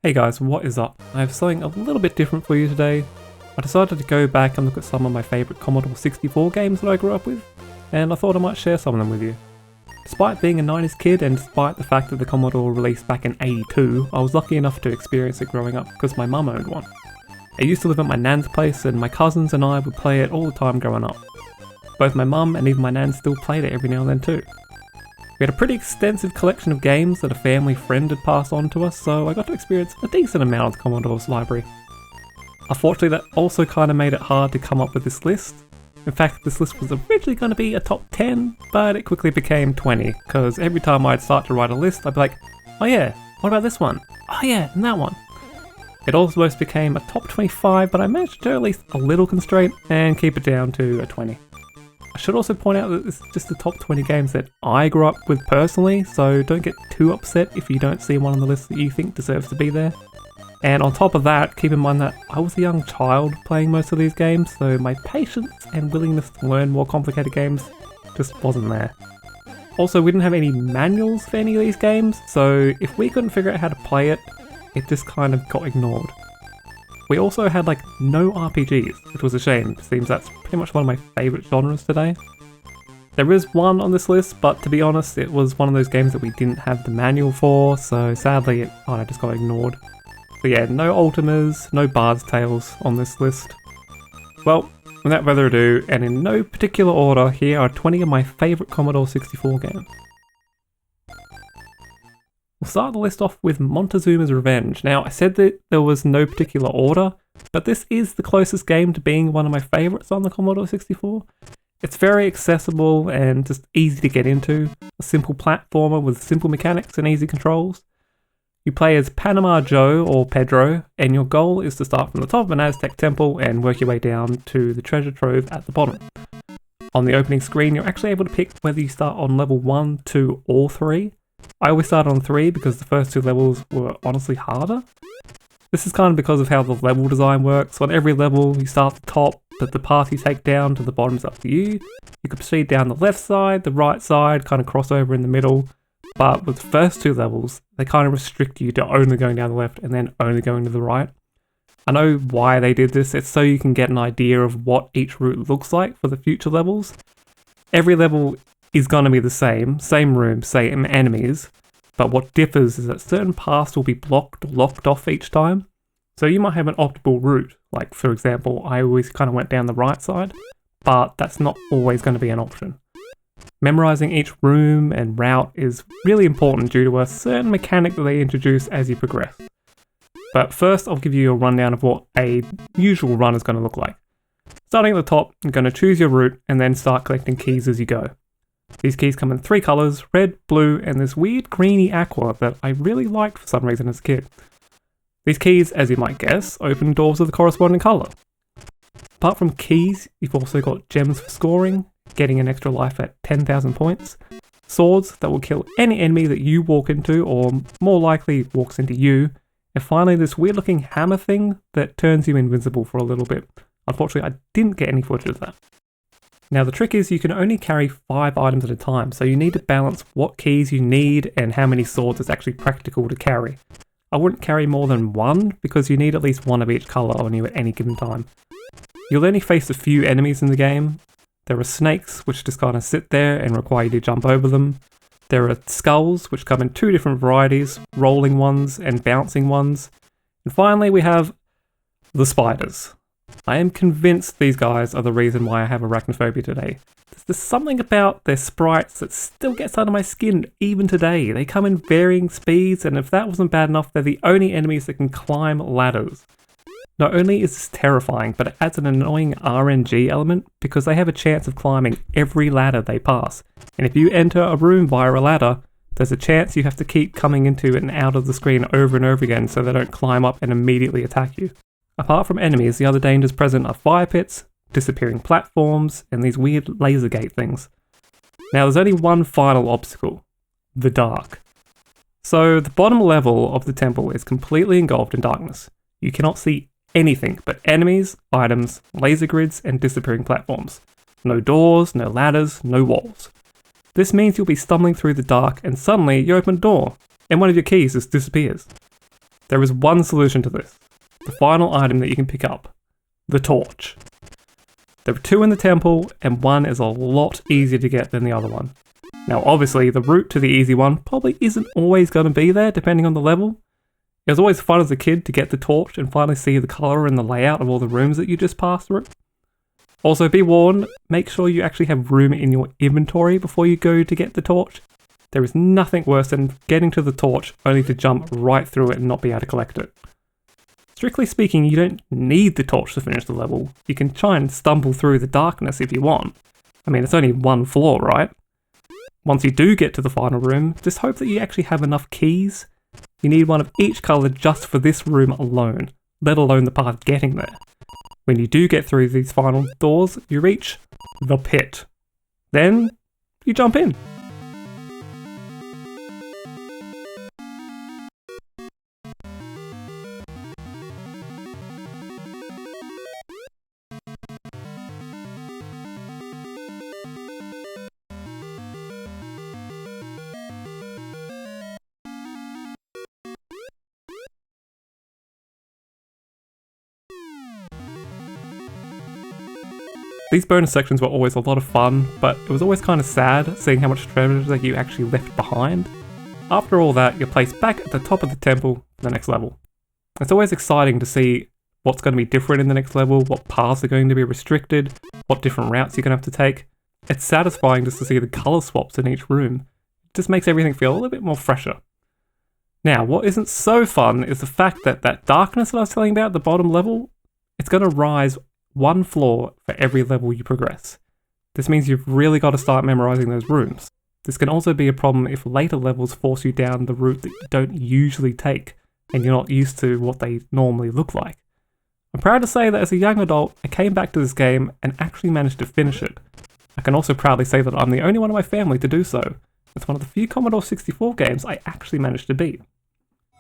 Hey guys, what is up? I have something a little bit different for you today. I decided to go back and look at some of my favourite Commodore 64 games that I grew up with, and I thought I might share some of them with you. Despite being a 90s kid and despite the fact that the Commodore released back in '82, I was lucky enough to experience it growing up because my mum owned one. I used to live at my nan's place and my cousins and I would play it all the time growing up. Both my mum and even my nan still played it every now and then too. We had a pretty extensive collection of games that a family friend had passed on to us, so I got to experience a decent amount of the Commodore's library. Unfortunately, that also kind of made it hard to come up with this list. In fact, this list was originally going to be a top 10, but it quickly became 20, because every time I'd start to write a list, I'd be like, oh yeah, what about this one? Oh yeah, and that one. It almost became a top 25, but I managed to at least a little constraint and keep it down to a 20. I should also point out that this is just the top 20 games that I grew up with personally, so don't get too upset if you don't see one on the list that you think deserves to be there. And on top of that, keep in mind that I was a young child playing most of these games, so my patience and willingness to learn more complicated games just wasn't there. Also, we didn't have any manuals for any of these games, so if we couldn't figure out how to play it, it just kind of got ignored. We also had no RPGs, which was a shame. It seems that's pretty much one of my favourite genres today. There is one on this list, but to be honest, it was one of those games that we didn't have the manual for, so sadly it kind of just got ignored. So yeah, no Ultimas, no Bard's Tales on this list. Well, without further ado, and in no particular order, here are 20 of my favourite Commodore 64 games. We'll start the list off with Montezuma's Revenge. Now, I said that there was no particular order, but this is the closest game to being one of my favourites on the Commodore 64. It's very accessible and just easy to get into, a simple platformer with simple mechanics and easy controls. You play as Panama Joe or Pedro, and your goal is to start from the top of an Aztec temple and work your way down to the treasure trove at the bottom. On the opening screen, you're actually able to pick whether you start on level 1, 2 or 3. I always started on 3 because the first 2 levels were honestly harder. This is kind of because of how the level design works. On every level, you start at the top, but the path you take down to the bottom is up to you. You can proceed down the left side, the right side, kind of cross over in the middle. But with the first 2 levels, they kind of restrict you to only going down the left and then only going to the right. I know why they did this. It's so you can get an idea of what each route looks like for the future levels. Every level is going to be the same room, same enemies, but what differs is that certain paths will be blocked or locked off each time. So you might have an optimal route, like for example, I always kind of went down the right side, but that's not always going to be an option. Memorizing each room and route is really important due to a certain mechanic that they introduce as you progress. But first I'll give you a rundown of what a usual run is going to look like. Starting at the top, you're going to choose your route and then start collecting keys as you go. These keys come in 3 colours, red, blue, and this weird greeny aqua that I really liked for some reason as a kid. These keys, as you might guess, open doors of the corresponding colour. Apart from keys, you've also got gems for scoring, getting an extra life at 10,000 points, swords that will kill any enemy that you walk into or more likely walks into you, and finally this weird looking hammer thing that turns you invincible for a little bit. Unfortunately, I didn't get any footage of that. Now the trick is you can only carry 5 items at a time, so you need to balance what keys you need and how many swords it's actually practical to carry. I wouldn't carry more than 1 because you need at least 1 of each colour on you at any given time. You'll only face a few enemies in the game. There are snakes which just kind of sit there and require you to jump over them. There are skulls which come in 2 different varieties, rolling ones and bouncing ones. And finally we have the spiders. I am convinced these guys are the reason why I have arachnophobia today. There's something about their sprites that still gets under my skin even today. They come in varying speeds, and if that wasn't bad enough, they're the only enemies that can climb ladders. Not only is this terrifying, but it adds an annoying RNG element because they have a chance of climbing every ladder they pass. And if you enter a room via a ladder, there's a chance you have to keep coming into and out of the screen over and over again so they don't climb up and immediately attack you. Apart from enemies, the other dangers present are fire pits, disappearing platforms, and these weird laser gate things. Now there's only one final obstacle, the dark. So the bottom level of the temple is completely engulfed in darkness. You cannot see anything but enemies, items, laser grids, and disappearing platforms. No doors, no ladders, no walls. This means you'll be stumbling through the dark and suddenly you open a door, and one of your keys just disappears. There is one solution to this. The final item that you can pick up. The torch. There are 2 in the temple, and one is a lot easier to get than the other one. Now obviously, the route to the easy one probably isn't always going to be there, depending on the level. It was always fun as a kid to get the torch and finally see the colour and the layout of all the rooms that you just passed through. Also, be warned, make sure you actually have room in your inventory before you go to get the torch. There is nothing worse than getting to the torch only to jump right through it and not be able to collect it. Strictly speaking, you don't need the torch to finish the level. You can try and stumble through the darkness if you want. I mean, it's only 1 floor, right? Once you do get to the final room, just hope that you actually have enough keys. You need one of each colour just for this room alone, let alone the path getting there. When you do get through these final doors, you reach the pit. Then, you jump in. These bonus sections were always a lot of fun, but it was always kind of sad seeing how much treasure that you actually left behind. After all that, you're placed back at the top of the temple for the next level. It's always exciting to see what's going to be different in the next level, what paths are going to be restricted, what different routes you're going to have to take. It's satisfying just to see the colour swaps in each room. It just makes everything feel a little bit more fresher. Now, what isn't so fun is the fact that that darkness that I was telling you about at the bottom level, it's going to rise 1 floor for every level you progress. This means you've really got to start memorizing those rooms. This can also be a problem if later levels force you down the route that you don't usually take, and you're not used to what they normally look like. I'm proud to say that as a young adult, I came back to this game and actually managed to finish it. I can also proudly say that I'm the only one in my family to do so. It's one of the few Commodore 64 games I actually managed to beat.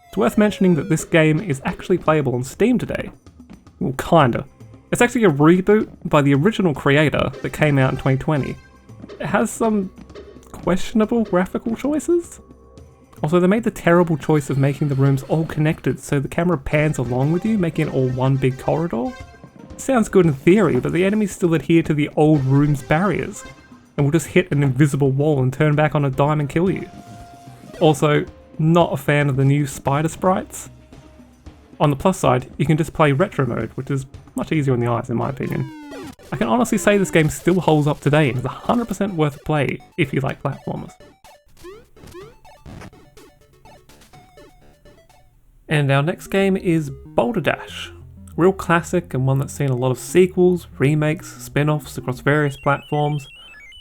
It's worth mentioning that this game is actually playable on Steam today. Well, kinda. It's actually a reboot by the original creator that came out in 2020. It has some questionable graphical choices. Also, they made the terrible choice of making the rooms all connected so the camera pans along with you, making it all one big corridor. It sounds good in theory, but the enemies still adhere to the old room's barriers, and will just hit an invisible wall and turn back on a dime and kill you. Also, not a fan of the new spider sprites. On the plus side, you can just play retro mode, which is much easier on the eyes in my opinion. I can honestly say this game still holds up today and is 100% worth a play if you like platformers. And our next game is Boulder Dash. Real classic and one that's seen a lot of sequels, remakes, spin-offs across various platforms.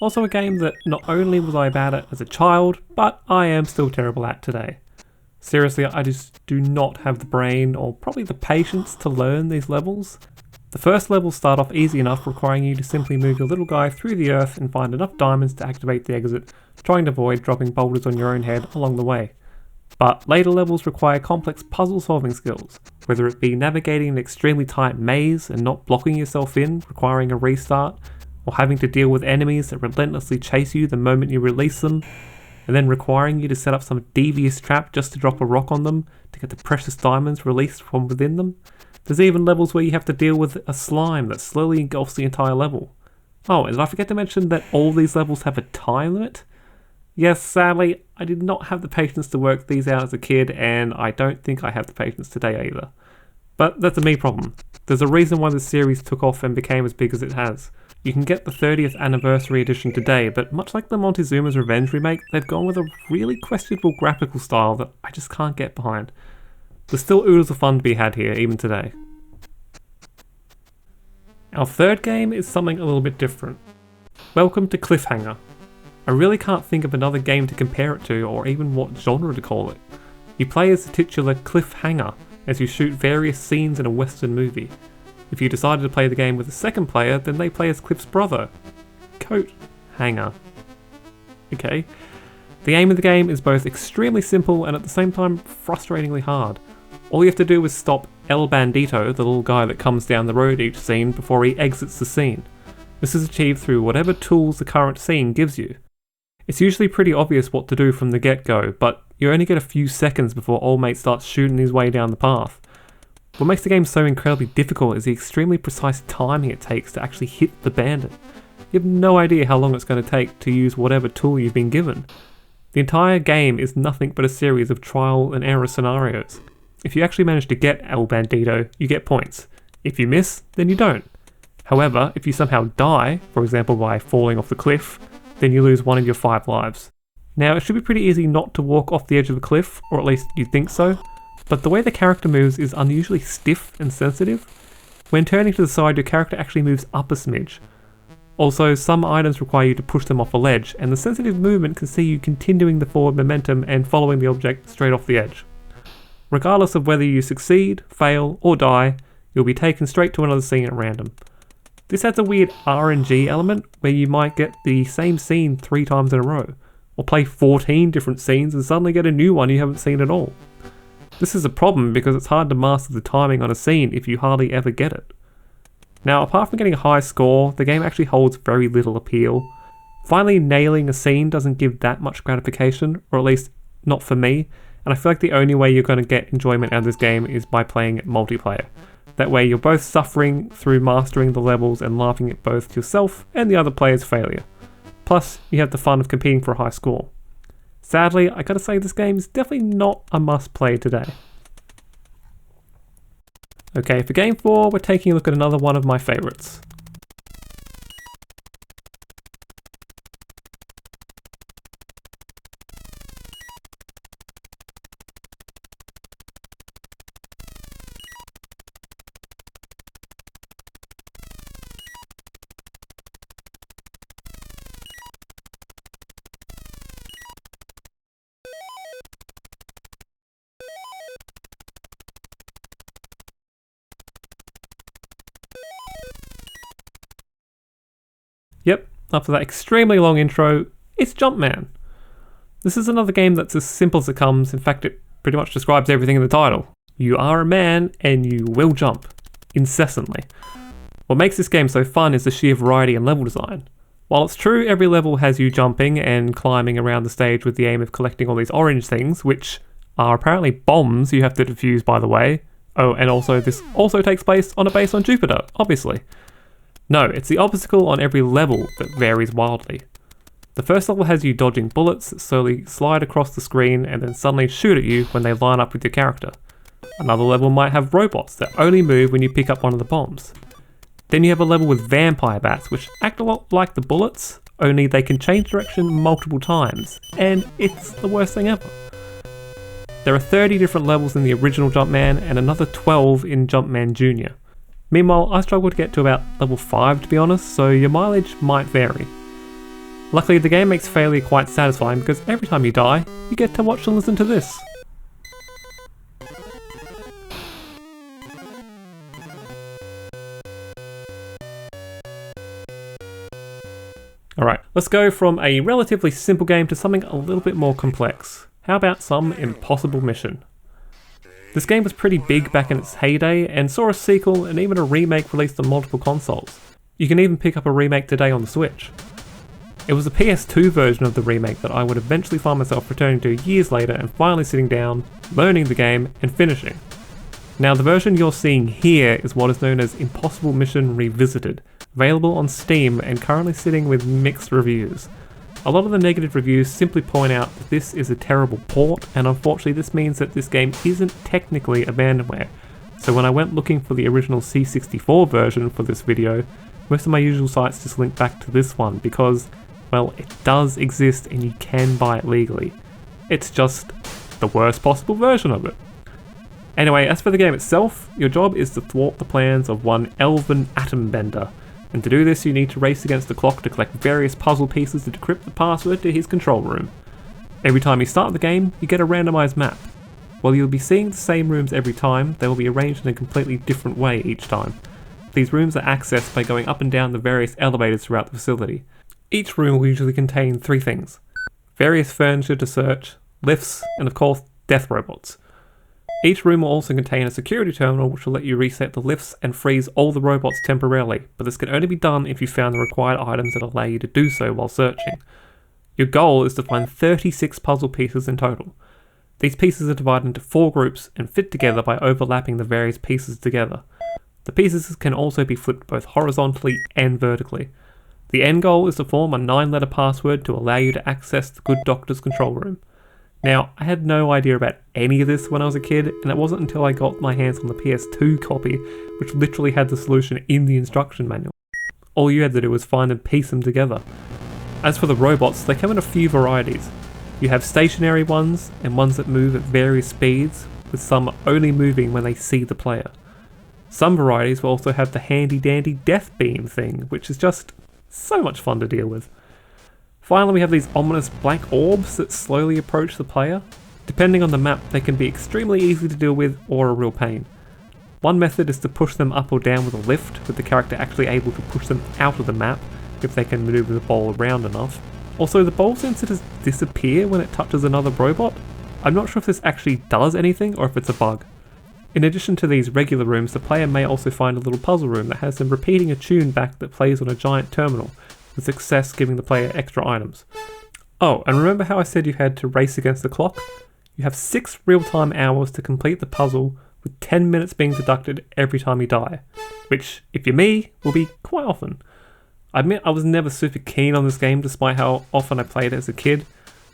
Also a game that not only was I bad at as a child, but I am still terrible at today. Seriously, I just do not have the brain or probably the patience to learn these levels. The first levels start off easy enough, requiring you to simply move your little guy through the earth and find enough diamonds to activate the exit, trying to avoid dropping boulders on your own head along the way. But later levels require complex puzzle solving skills, whether it be navigating an extremely tight maze and not blocking yourself in, requiring a restart, or having to deal with enemies that relentlessly chase you the moment you release them, and then requiring you to set up some devious trap just to drop a rock on them to get the precious diamonds released from within them. There's even levels where you have to deal with a slime that slowly engulfs the entire level. Oh, and did I forget to mention that all these levels have a time limit? Yes, sadly, I did not have the patience to work these out as a kid, and I don't think I have the patience today either. But that's a me problem. There's a reason why this series took off and became as big as it has. You can get the 30th anniversary edition today, but much like the Montezuma's Revenge remake, they've gone with a really questionable graphical style that I just can't get behind. There's still oodles of fun to be had here, even today. Our third game is something a little bit different. Welcome to Cliffhanger. I really can't think of another game to compare it to, or even what genre to call it. You play as the titular Cliffhanger, as you shoot various scenes in a western movie. If you decided to play the game with a second player, then they play as Cliff's brother, Coat Hanger. Okay. The aim of the game is both extremely simple and at the same time frustratingly hard. All you have to do is stop El Bandito, the little guy that comes down the road each scene, before he exits the scene. This is achieved through whatever tools the current scene gives you. It's usually pretty obvious what to do from the get-go, but you only get a few seconds before Old Mate starts shooting his way down the path. What makes the game so incredibly difficult is the extremely precise timing it takes to actually hit the bandit. You have no idea how long it's going to take to use whatever tool you've been given. The entire game is nothing but a series of trial and error scenarios. If you actually manage to get El Bandito, you get points. If you miss, then you don't. However, if you somehow die, for example by falling off the cliff, then you lose one of your 5 lives. Now, it should be pretty easy not to walk off the edge of a cliff, or at least you think so, but the way the character moves is unusually stiff and sensitive. When turning to the side, your character actually moves up a smidge. Also, some items require you to push them off a ledge, and the sensitive movement can see you continuing the forward momentum and following the object straight off the edge. Regardless of whether you succeed, fail, or die, you'll be taken straight to another scene at random. This adds a weird RNG element where you might get the same scene 3 times in a row, or play 14 different scenes and suddenly get a new one you haven't seen at all. This is a problem because it's hard to master the timing on a scene if you hardly ever get it. Now, apart from getting a high score, the game actually holds very little appeal. Finally nailing a scene doesn't give that much gratification, or at least not for me, and I feel like the only way you're going to get enjoyment out of this game is by playing it multiplayer. That way you're both suffering through mastering the levels and laughing at both yourself and the other player's failure. Plus, you have the fun of competing for a high score. Sadly, I gotta say this game is definitely not a must-play today. Okay, for Game 4, we're taking a look at another one of my favourites. Yep, after that extremely long intro, it's Jumpman. This is another game that's as simple as it comes. In fact, it pretty much describes everything in the title. You are a man and you will jump, incessantly. What makes this game so fun is the sheer variety and level design. While it's true every level has you jumping and climbing around the stage with the aim of collecting all these orange things, which are apparently bombs you have to defuse by the way. Oh, and also this also takes place on a base on Jupiter, obviously. No, it's the obstacle on every level that varies wildly. The first level has you dodging bullets that slowly slide across the screen and then suddenly shoot at you when they line up with your character. Another level might have robots that only move when you pick up one of the bombs. Then you have a level with vampire bats which act a lot like the bullets, only they can change direction multiple times, and it's the worst thing ever. There are 30 different levels in the original Jumpman and another 12 in Jumpman Jr. Meanwhile, I struggled to get to about level 5 to be honest, so your mileage might vary. Luckily, the game makes failure quite satisfying because every time you die, you get to watch and listen to this. Alright, let's go from a relatively simple game to something a little bit more complex. How about some impossible mission? This game was pretty big back in its heyday and saw a sequel and even a remake released on multiple consoles. You can even pick up a remake today on the Switch. It was the PS2 version of the remake that I would eventually find myself returning to years later and finally sitting down, learning the game and finishing. Now the version you're seeing here is what is known as Impossible Mission Revisited, available on Steam and currently sitting with mixed reviews. A lot of the negative reviews simply point out that this is a terrible port, and unfortunately this means that this game isn't technically abandonware. So when I went looking for the original C64 version for this video, most of my usual sites just link back to this one because, well, it does exist and you can buy it legally. It's just the worst possible version of it. Anyway, as for the game itself, your job is to thwart the plans of one Elven Atom Bender. And to do this you need to race against the clock to collect various puzzle pieces to decrypt the password to his control room. Every time you start the game, you get a randomized map. While you'll be seeing the same rooms every time, they will be arranged in a completely different way each time. These rooms are accessed by going up and down the various elevators throughout the facility. Each room will usually contain 3 things: various furniture to search, lifts, and of course, death robots. Each room will also contain a security terminal which will let you reset the lifts and freeze all the robots temporarily, but this can only be done if you found the required items that allow you to do so while searching. Your goal is to find 36 puzzle pieces in total. These pieces are divided into 4 groups and fit together by overlapping the various pieces together. The pieces can also be flipped both horizontally and vertically. The end goal is to form a 9-letter password to allow you to access the good doctor's control room. Now, I had no idea about any of this when I was a kid, and it wasn't until I got my hands on the PS2 copy, which literally had the solution in the instruction manual. All you had to do was find and piece them together. As for the robots, they come in a few varieties. You have stationary ones, and ones that move at various speeds, with some only moving when they see the player. Some varieties will also have the handy dandy death beam thing, which is just so much fun to deal with. Finally, we have these ominous black orbs that slowly approach the player. Depending on the map, they can be extremely easy to deal with or a real pain. One method is to push them up or down with a lift, with the character actually able to push them out of the map if they can maneuver the ball around enough. Also, the ball seems to just disappear when it touches another robot. I'm not sure if this actually does anything or if it's a bug. In addition to these regular rooms, the player may also find a little puzzle room that has them repeating a tune back that plays on a giant terminal, with success giving the player extra items. Oh, and remember how I said you had to race against the clock? You have 6 real-time hours to complete the puzzle, with 10 minutes being deducted every time you die, which, if you're me, will be quite often. I admit I was never super keen on this game despite how often I played it as a kid.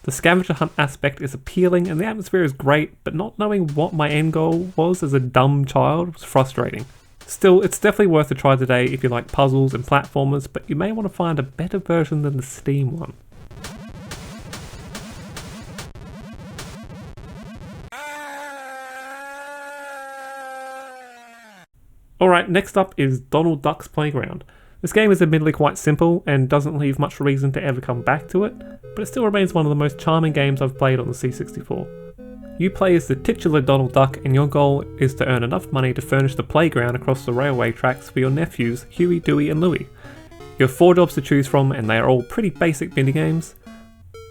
The scavenger hunt aspect is appealing and the atmosphere is great, but not knowing what my end goal was as a dumb child was frustrating. Still, it's definitely worth a try today if you like puzzles and platformers, but you may want to find a better version than the Steam one. Alright, next up is Donald Duck's Playground. This game is admittedly quite simple and doesn't leave much reason to ever come back to it, but it still remains one of the most charming games I've played on the C64. You play as the titular Donald Duck and your goal is to earn enough money to furnish the playground across the railway tracks for your nephews Huey, Dewey and Louie. You have 4 jobs to choose from and they are all pretty basic minigames.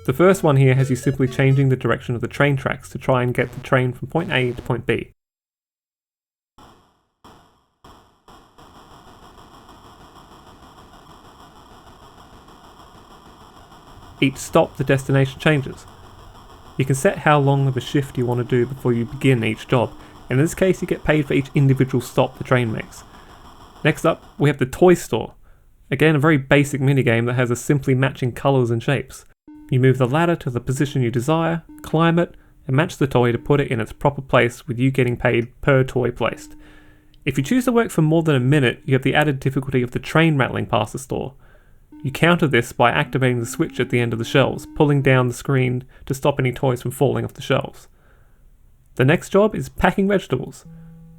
The first one here has you simply changing the direction of the train tracks to try and get the train from point A to point B. Each stop the destination changes. You can set how long of a shift you want to do before you begin each job, and in this case you get paid for each individual stop the train makes. Next up, we have the toy store. Again, a very basic minigame that has a simply matching colours and shapes. You move the ladder to the position you desire, climb it, and match the toy to put it in its proper place with you getting paid per toy placed. If you choose to work for more than a minute, you have the added difficulty of the train rattling past the store. You counter this by activating the switch at the end of the shelves, pulling down the screen to stop any toys from falling off the shelves. The next job is packing vegetables.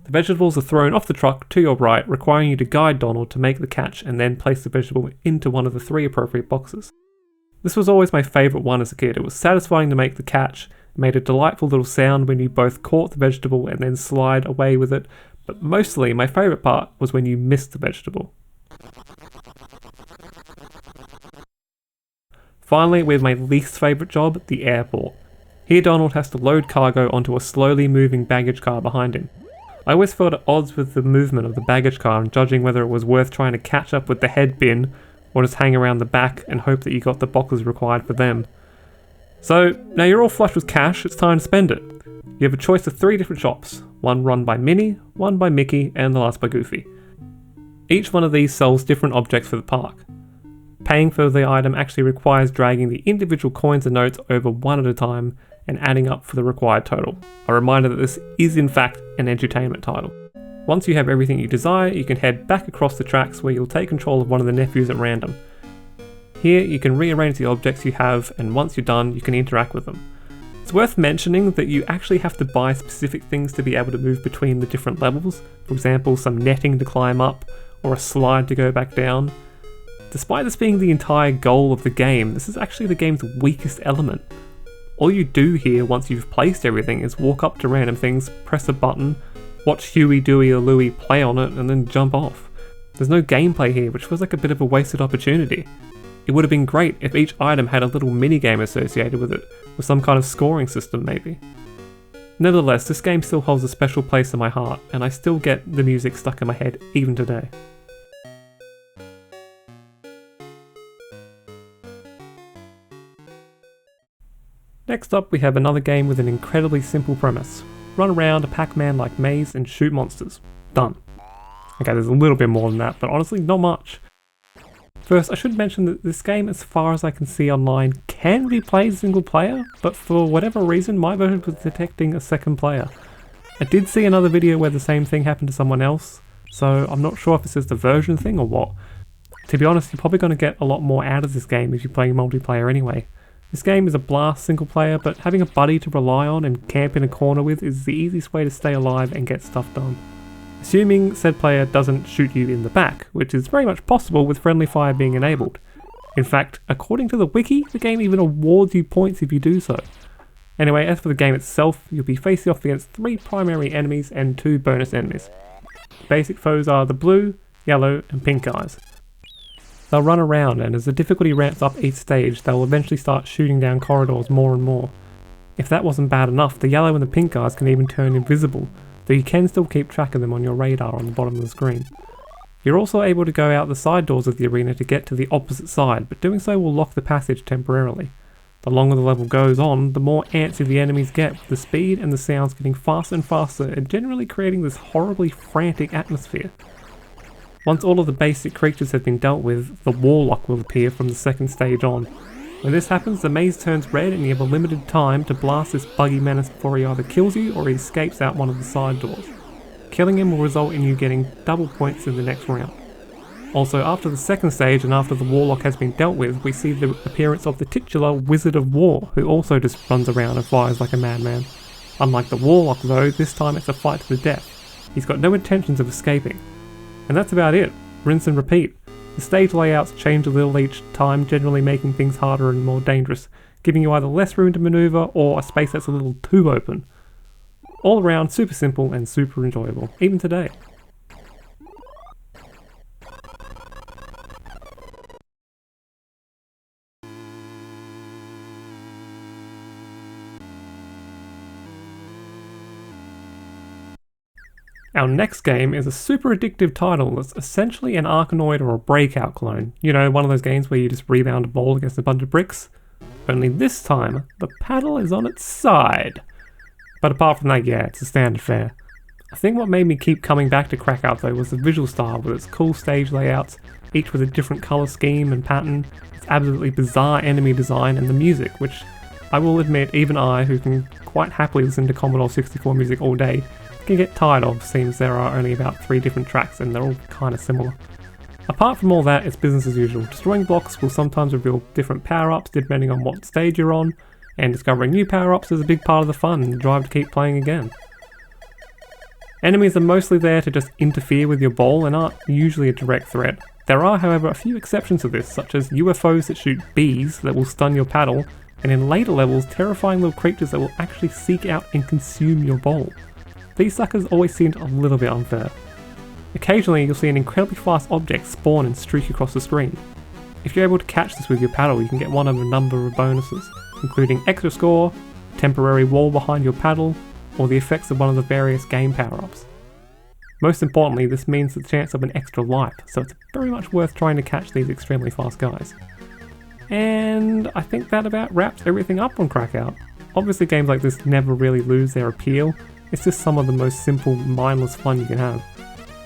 The vegetables are thrown off the truck to your right, requiring you to guide Donald to make the catch and then place the vegetable into one of the 3 appropriate boxes. This was always my favourite one as a kid. It was satisfying to make the catch, it made a delightful little sound when you both caught the vegetable and then slide away with it, but mostly my favourite part was when you missed the vegetable. Finally, we have my least favourite job, the airport. Here Donald has to load cargo onto a slowly moving baggage car behind him. I always felt at odds with the movement of the baggage car and judging whether it was worth trying to catch up with the head bin or just hang around the back and hope that you got the boxes required for them. So, now you're all flush with cash, it's time to spend it. You have a choice of 3 different shops, one run by Minnie, one by Mickey, and the last by Goofy. Each one of these sells different objects for the park. Paying for the item actually requires dragging the individual coins and notes over one at a time and adding up for the required total. A reminder that this is in fact an entertainment title. Once you have everything you desire, you can head back across the tracks where you'll take control of one of the nephews at random. Here you can rearrange the objects you have, and once you're done you can interact with them. It's worth mentioning that you actually have to buy specific things to be able to move between the different levels, for example some netting to climb up or a slide to go back down. Despite this being the entire goal of the game, this is actually the game's weakest element. All you do here once you've placed everything is walk up to random things, press a button, watch Huey, Dewey or Louie play on it and then jump off. There's no gameplay here, which feels like a bit of a wasted opportunity. It would have been great if each item had a little minigame associated with it, with some kind of scoring system maybe. Nevertheless, this game still holds a special place in my heart, and I still get the music stuck in my head even today. Next up we have another game with an incredibly simple premise. Run around a Pac-Man-like maze and shoot monsters. Done. Okay, there's a little bit more than that, but honestly not much. First, I should mention that this game, as far as I can see online, can be played single player, but for whatever reason my version was detecting a second player. I did see another video where the same thing happened to someone else, so I'm not sure if it's just a version thing or what. To be honest, you're probably going to get a lot more out of this game if you're playing multiplayer anyway. This game is a blast single player, but having a buddy to rely on and camp in a corner with is the easiest way to stay alive and get stuff done. Assuming said player doesn't shoot you in the back, which is very much possible with friendly fire being enabled. In fact, according to the wiki, the game even awards you points if you do so. Anyway, as for the game itself, you'll be facing off against 3 primary enemies and 2 bonus enemies. Basic foes are the blue, yellow and pink guys. They'll run around, and as the difficulty ramps up each stage, they'll eventually start shooting down corridors more and more. If that wasn't bad enough, the yellow and the pink guys can even turn invisible, though you can still keep track of them on your radar on the bottom of the screen. You're also able to go out the side doors of the arena to get to the opposite side, but doing so will lock the passage temporarily. The longer the level goes on, the more antsy the enemies get, with the speed and the sounds getting faster and faster and generally creating this horribly frantic atmosphere. Once all of the basic creatures have been dealt with, the warlock will appear from the second stage on. When this happens, the maze turns red and you have a limited time to blast this buggy menace before he either kills you or he escapes out one of the side doors. Killing him will result in you getting double points in the next round. Also, after the second stage and after the warlock has been dealt with, we see the appearance of the titular Wizard of War, who also just runs around and fires like a madman. Unlike the warlock though, this time it's a fight to the death. He's got no intentions of escaping. And that's about it. Rinse and repeat. The stage layouts change a little each time, generally making things harder and more dangerous, giving you either less room to maneuver or a space that's a little too open. All around super simple and super enjoyable, even today. Our next game is a super addictive title that's essentially an Arkanoid or a Breakout clone. You know, one of those games where you just rebound a ball against a bunch of bricks. Only this time, the paddle is on its side. But apart from that, yeah, it's a standard fare. I think what made me keep coming back to Crackout though was the visual style with its cool stage layouts, each with a different colour scheme and pattern, its absolutely bizarre enemy design, and the music, which I will admit even I, who can quite happily listen to Commodore 64 music all day, can get tired of, since there are only about 3 different tracks and they're all kinda similar. Apart from all that, it's business as usual. Destroying blocks will sometimes reveal different power-ups depending on what stage you're on, and discovering new power-ups is a big part of the fun and the drive to keep playing again. Enemies are mostly there to just interfere with your ball and aren't usually a direct threat. There are, however, a few exceptions to this, such as UFOs that shoot bees that will stun your paddle, and in later levels, terrifying little creatures that will actually seek out and consume your ball. These suckers always seemed a little bit unfair. Occasionally you'll see an incredibly fast object spawn and streak across the screen. If you're able to catch this with your paddle, you can get one of a number of bonuses, including extra score, a temporary wall behind your paddle, or the effects of one of the various game power-ups. Most importantly, this means the chance of an extra life, so it's very much worth trying to catch these extremely fast guys. And I think that about wraps everything up on Crackout. Obviously games like this never really lose their appeal. It's just some of the most simple, mindless fun you can have.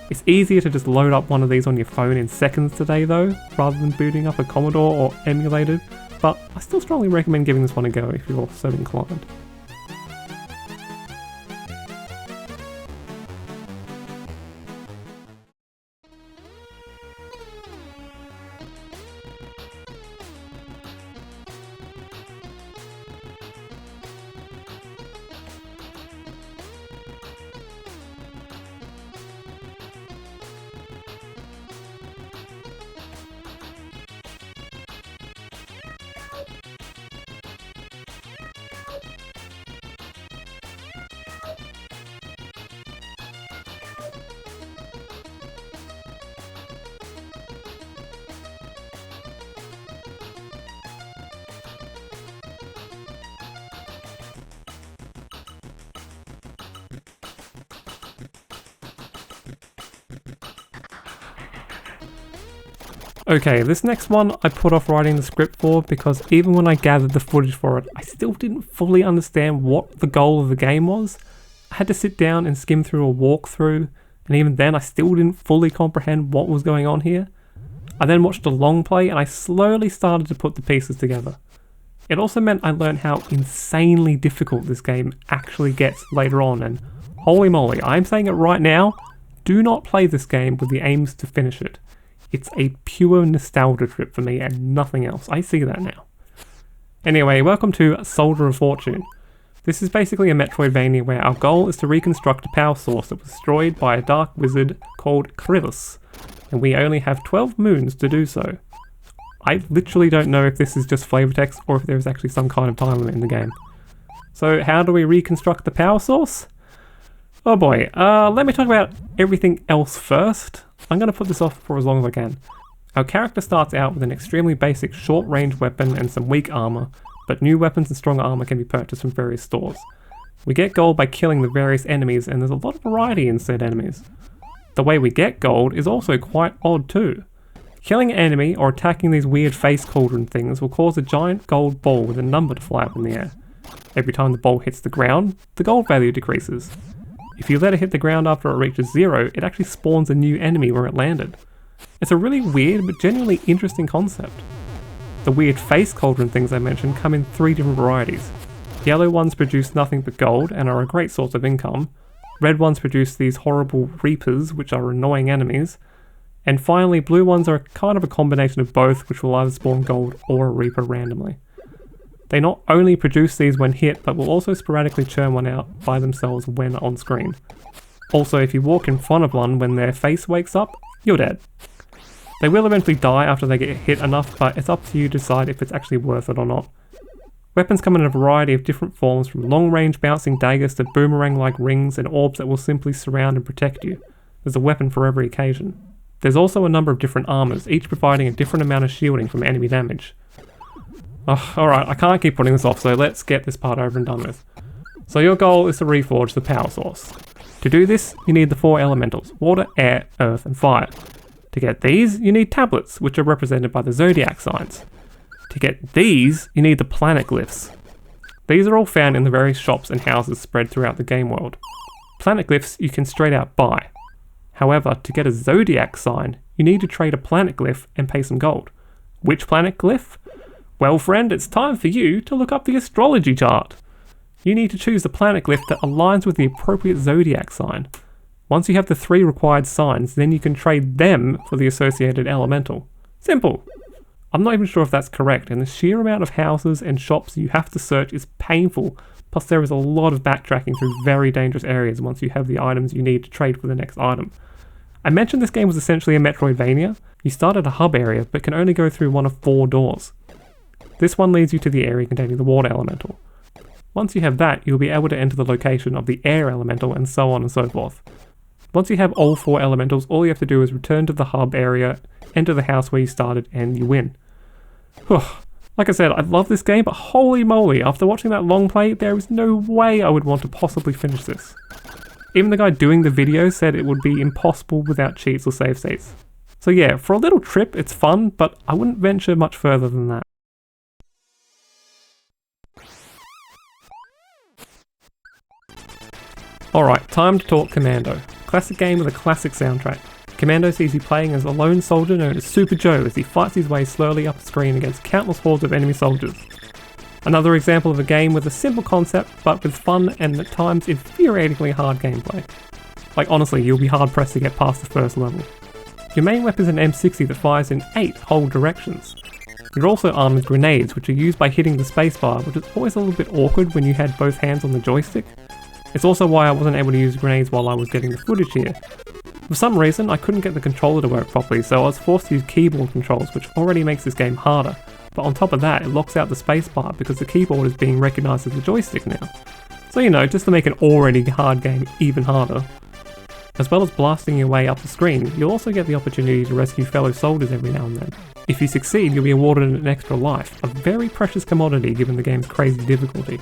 It's easier to just load up one of these on your phone in seconds today though, rather than booting up a Commodore or emulated, but I still strongly recommend giving this one a go if you're so inclined. Okay, this next one I put off writing the script for because even when I gathered the footage for it, I still didn't fully understand what the goal of the game was. I had to sit down and skim through a walkthrough, and even then I still didn't fully comprehend what was going on here. I then watched a long play and I slowly started to put the pieces together. It also meant I learned how insanely difficult this game actually gets later on, and holy moly, I'm saying it right now, do not play this game with the aims to finish it. It's a pure nostalgia trip for me and nothing else. I see that now. Anyway, welcome to Soldier of Fortune. This is basically a Metroidvania where our goal is to reconstruct a power source that was destroyed by a dark wizard called Krivus, and we only have 12 moons to do so. I literally don't know if this is just flavor text or if there's actually some kind of time limit in the game. So how do we reconstruct the power source? Oh boy, let me talk about everything else first. I'm going to put this off for as long as I can. Our character starts out with an extremely basic short-range weapon and some weak armor, but new weapons and stronger armor can be purchased from various stores. We get gold by killing the various enemies, and there's a lot of variety in said enemies. The way we get gold is also quite odd too. Killing an enemy or attacking these weird face cauldron things will cause a giant gold ball with a number to fly up in the air. Every time the ball hits the ground, the gold value decreases. If you let it hit the ground after it reaches 0, it actually spawns a new enemy where it landed. It's a really weird but genuinely interesting concept. The weird face cauldron things I mentioned come in 3 different varieties. Yellow ones produce nothing but gold and are a great source of income. Red ones produce these horrible reapers, which are annoying enemies. And finally, blue ones are kind of a combination of both, which will either spawn gold or a reaper randomly. They not only produce these when hit, but will also sporadically churn one out by themselves when on screen. Also, if you walk in front of one when their face wakes up, you're dead. They will eventually die after they get hit enough, but it's up to you to decide if it's actually worth it or not. Weapons come in a variety of different forms, from long-range bouncing daggers to boomerang-like rings and orbs that will simply surround and protect you. There's a weapon for every occasion. There's also a number of different armors, each providing a different amount of shielding from enemy damage. Alright, I can't keep putting this off, so let's get this part over and done with. So your goal is to reforge the power source. To do this, you need the 4 elementals: water, air, earth, and fire. To get these, you need tablets, which are represented by the zodiac signs. To get these, you need the planet glyphs. These are all found in the various shops and houses spread throughout the game world. Planet glyphs you can straight out buy. However, to get a zodiac sign, you need to trade a planet glyph and pay some gold. Which planet glyph? Well friend, it's time for you to look up the astrology chart. You need to choose the planet glyph that aligns with the appropriate zodiac sign. Once you have the 3 required signs, then you can trade them for the associated elemental. Simple. I'm not even sure if that's correct, and the sheer amount of houses and shops you have to search is painful, plus there is a lot of backtracking through very dangerous areas once you have the items you need to trade for the next item. I mentioned this game was essentially a Metroidvania. You start at a hub area, but can only go through one of 4 doors. This one leads you to the area containing the water elemental. Once you have that, you'll be able to enter the location of the air elemental and so on and so forth. Once you have all 4 elementals, all you have to do is return to the hub area, enter the house where you started, and you win. Like I said, I love this game, but holy moly, after watching that long play, there is no way I would want to possibly finish this. Even the guy doing the video said it would be impossible without cheats or save states. So yeah, for a little trip, it's fun, but I wouldn't venture much further than that. Alright, time to talk Commando. Classic game with a classic soundtrack. Commando sees you playing as a lone soldier known as Super Joe as he fights his way slowly up the screen against countless hordes of enemy soldiers. Another example of a game with a simple concept but with fun and at times infuriatingly hard gameplay. Like honestly, you'll be hard pressed to get past the first level. Your main weapon is an M60 that fires in 8 whole directions. You're also armed with grenades, which are used by hitting the spacebar, which is always a little bit awkward when you had both hands on the joystick. It's also why I wasn't able to use grenades while I was getting the footage here. For some reason, I couldn't get the controller to work properly, so I was forced to use keyboard controls, which already makes this game harder. But on top of that, it locks out the spacebar because the keyboard is being recognised as a joystick now. So you know, just to make an already hard game even harder. As well as blasting your way up the screen, you'll also get the opportunity to rescue fellow soldiers every now and then. If you succeed, you'll be awarded an extra life, a very precious commodity given the game's crazy difficulty.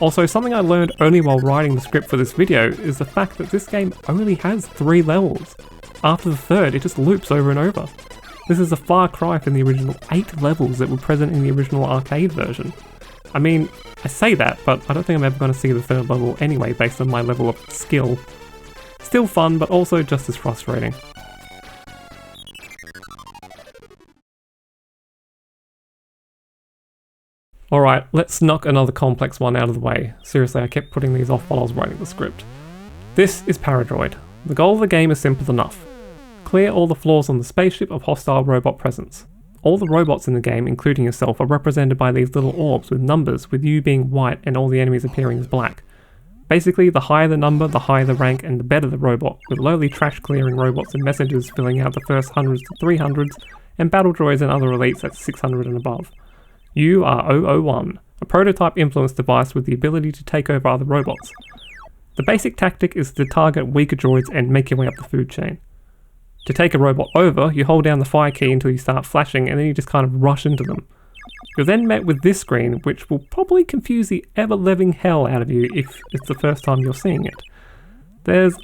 Also, something I learned only while writing the script for this video is the fact that this game only has 3 levels. After the 3rd, it just loops over and over. This is a far cry from the original 8 levels that were present in the original arcade version. I mean, I say that, but I don't think I'm ever going to see the 3rd level anyway based on my level of skill. Still fun, but also just as frustrating. Alright, let's knock another complex one out of the way. Seriously, I kept putting these off while I was writing the script. This is Paradroid. The goal of the game is simple enough. Clear all the floors on the spaceship of hostile robot presence. All the robots in the game, including yourself, are represented by these little orbs with numbers, with you being white and all the enemies appearing as black. Basically, the higher the number, the higher the rank, and the better the robot, with lowly trash-clearing robots and messengers filling out the first 100s to 300s, and battle droids and other elites at 600 and above. You are 001, a prototype influence device with the ability to take over other robots. The basic tactic is to target weaker droids and make your way up the food chain. To take a robot over, you hold down the fire key until you start flashing and then you just kind of rush into them. You're then met with this screen, which will probably confuse the ever-living hell out of you if it's the first time you're seeing it. There's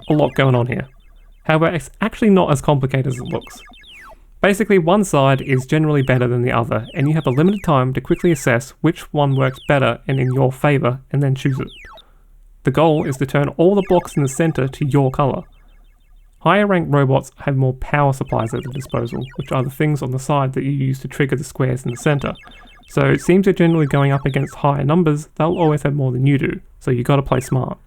a lot going on here. However, it's actually not as complicated as it looks. Basically, one side is generally better than the other, and you have a limited time to quickly assess which one works better and in your favour, and then choose it. The goal is to turn all the blocks in the centre to your colour. Higher ranked robots have more power supplies at their disposal, which are the things on the side that you use to trigger the squares in the centre. So it seems you're generally going up against higher numbers, they'll always have more than you do, so you gotta play smart.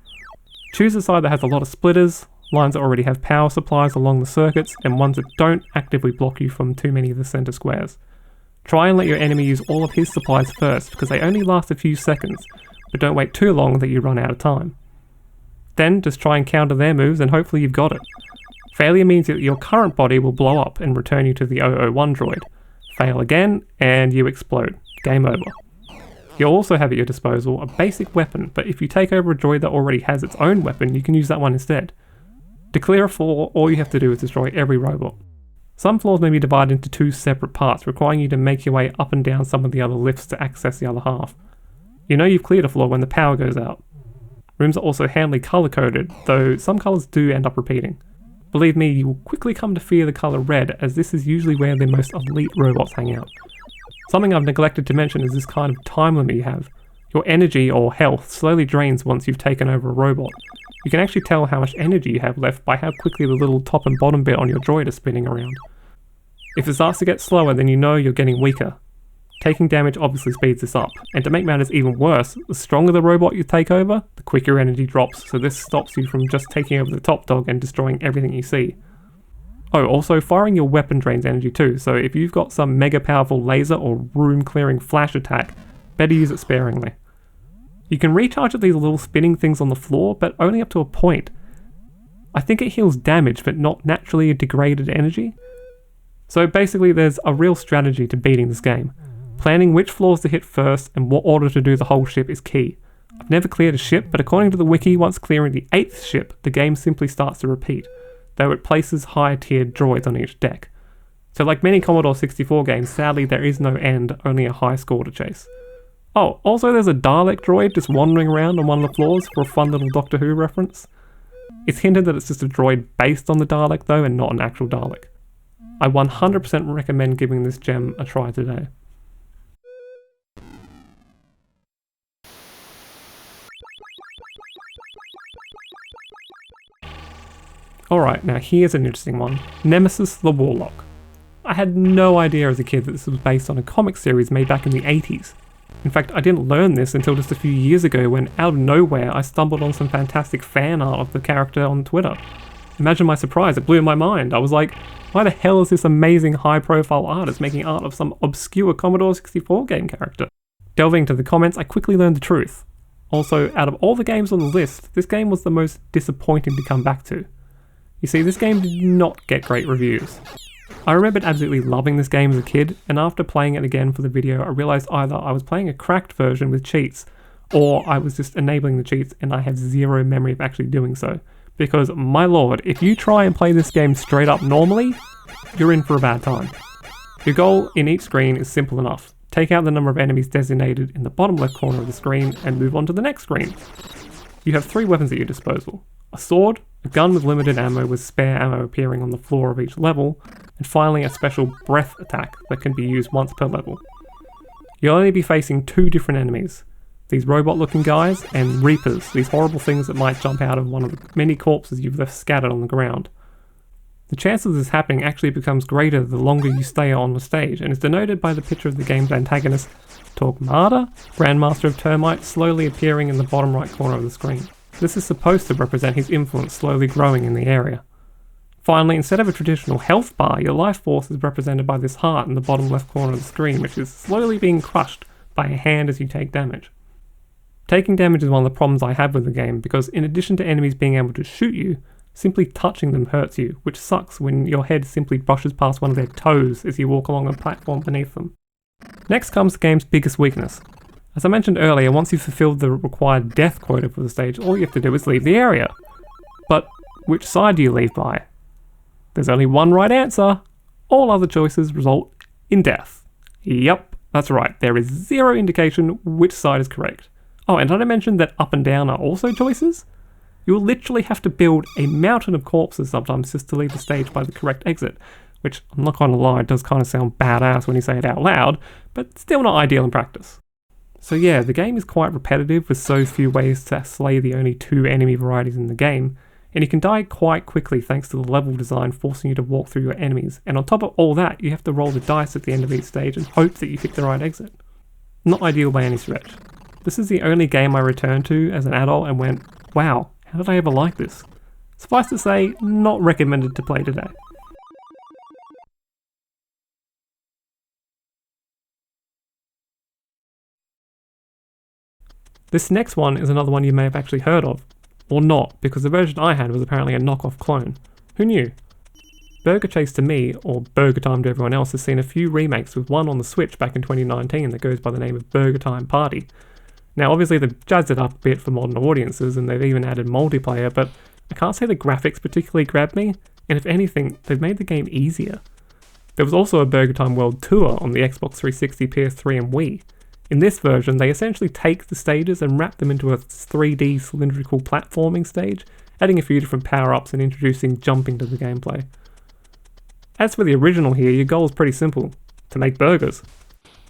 Choose a side that has a lot of splitters, lines that already have power supplies along the circuits, and ones that don't actively block you from too many of the centre squares. Try and let your enemy use all of his supplies first, because they only last a few seconds, but don't wait too long that you run out of time. Then just try and counter their moves and hopefully you've got it. Failure means that your current body will blow up and return you to the 001 droid. Fail again, and you explode. Game over. You'll also have at your disposal a basic weapon, but if you take over a droid that already has its own weapon, you can use that one instead. To clear a floor, all you have to do is destroy every robot. Some floors may be divided into 2 separate parts, requiring you to make your way up and down some of the other lifts to access the other half. You know you've cleared a floor when the power goes out. Rooms are also handily colour-coded, though some colours do end up repeating. Believe me, you will quickly come to fear the colour red, as this is usually where the most elite robots hang out. Something I've neglected to mention is this kind of time limit you have. Your energy or health slowly drains once you've taken over a robot. You can actually tell how much energy you have left by how quickly the little top and bottom bit on your droid is spinning around. If it starts to get slower, then you know you're getting weaker. Taking damage obviously speeds this up, and to make matters even worse, the stronger the robot you take over, the quicker your energy drops, so this stops you from just taking over the top dog and destroying everything you see. Oh, also firing your weapon drains energy too, so if you've got some mega powerful laser or room clearing flash attack, better use it sparingly. You can recharge at these little spinning things on the floor, but only up to a point. I think it heals damage, but not naturally degraded energy. So basically there's a real strategy to beating this game. Planning which floors to hit first and what order to do the whole ship is key. I've never cleared a ship, but according to the wiki, once clearing the 8th ship, the game simply starts to repeat, though it places higher tiered droids on each deck. So like many Commodore 64 games, sadly there is no end, only a high score to chase. Oh, also there's a Dalek droid just wandering around on one of the floors for a fun little Doctor Who reference. It's hinted that it's just a droid based on the Dalek though, and not an actual Dalek. I 100% recommend giving this gem a try today. Alright, now here's an interesting one. Nemesis the Warlock. I had no idea as a kid that this was based on a comic series made back in the 80s. In fact, I didn't learn this until just a few years ago when, out of nowhere, I stumbled on some fantastic fan art of the character on Twitter. Imagine my surprise, it blew my mind. I was like, why the hell is this amazing high-profile artist making art of some obscure Commodore 64 game character? Delving into the comments, I quickly learned the truth. Also, out of all the games on the list, this game was the most disappointing to come back to. You see, this game did not get great reviews. I remembered absolutely loving this game as a kid, and after playing it again for the video, I realised either I was playing a cracked version with cheats, or I was just enabling the cheats and I have zero memory of actually doing so. Because, my lord, if you try and play this game straight up normally, you're in for a bad time. Your goal in each screen is simple enough. Take out the number of enemies designated in the bottom left corner of the screen and move on to the next screen. You have 3 weapons at your disposal. A sword, a gun with limited ammo with spare ammo appearing on the floor of each level, and finally a special breath attack that can be used once per level. You'll only be facing 2 different enemies, these robot looking guys and Reapers, these horrible things that might jump out of one of the many corpses you've left scattered on the ground. The chance of this happening actually becomes greater the longer you stay on the stage, and is denoted by the picture of the game's antagonist, Torquemada, Grandmaster of Termite, slowly appearing in the bottom right corner of the screen. This is supposed to represent his influence slowly growing in the area. Finally, instead of a traditional health bar, your life force is represented by this heart in the bottom left corner of the screen, which is slowly being crushed by a hand as you take damage. Taking damage is one of the problems I have with the game, because in addition to enemies being able to shoot you, simply touching them hurts you, which sucks when your head simply brushes past one of their toes as you walk along a platform beneath them. Next comes the game's biggest weakness. As I mentioned earlier, once you've fulfilled the required death quota for the stage, all you have to do is leave the area. But which side do you leave by? There's only one right answer. All other choices result in death. Yep, that's right, there is zero indication which side is correct. Oh, and did I mention that up and down are also choices? You will literally have to build a mountain of corpses sometimes just to leave the stage by the correct exit, which, I'm not gonna lie, does kind of sound badass when you say it out loud, but still not ideal in practice. So yeah, the game is quite repetitive with so few ways to slay the only 2 enemy varieties in the game, and you can die quite quickly thanks to the level design forcing you to walk through your enemies, and on top of all that, you have to roll the dice at the end of each stage and hope that you pick the right exit. Not ideal by any stretch. This is the only game I returned to as an adult and went, wow, how did I ever like this? Suffice to say, not recommended to play today. This next one is another one you may have actually heard of, or not, because the version I had was apparently a knockoff clone. Who knew? Burger Chase to me, or Burger Time to everyone else, has seen a few remakes, with one on the Switch back in 2019 that goes by the name of Burger Time Party. Now obviously they've jazzed it up a bit for modern audiences and they've even added multiplayer, but I can't say the graphics particularly grabbed me, and if anything, they've made the game easier. There was also a Burger Time World Tour on the Xbox 360, PS3 and Wii. In this version, they essentially take the stages and wrap them into a 3D cylindrical platforming stage, adding a few different power-ups and introducing jumping to the gameplay. As for the original here, your goal is pretty simple, to make burgers.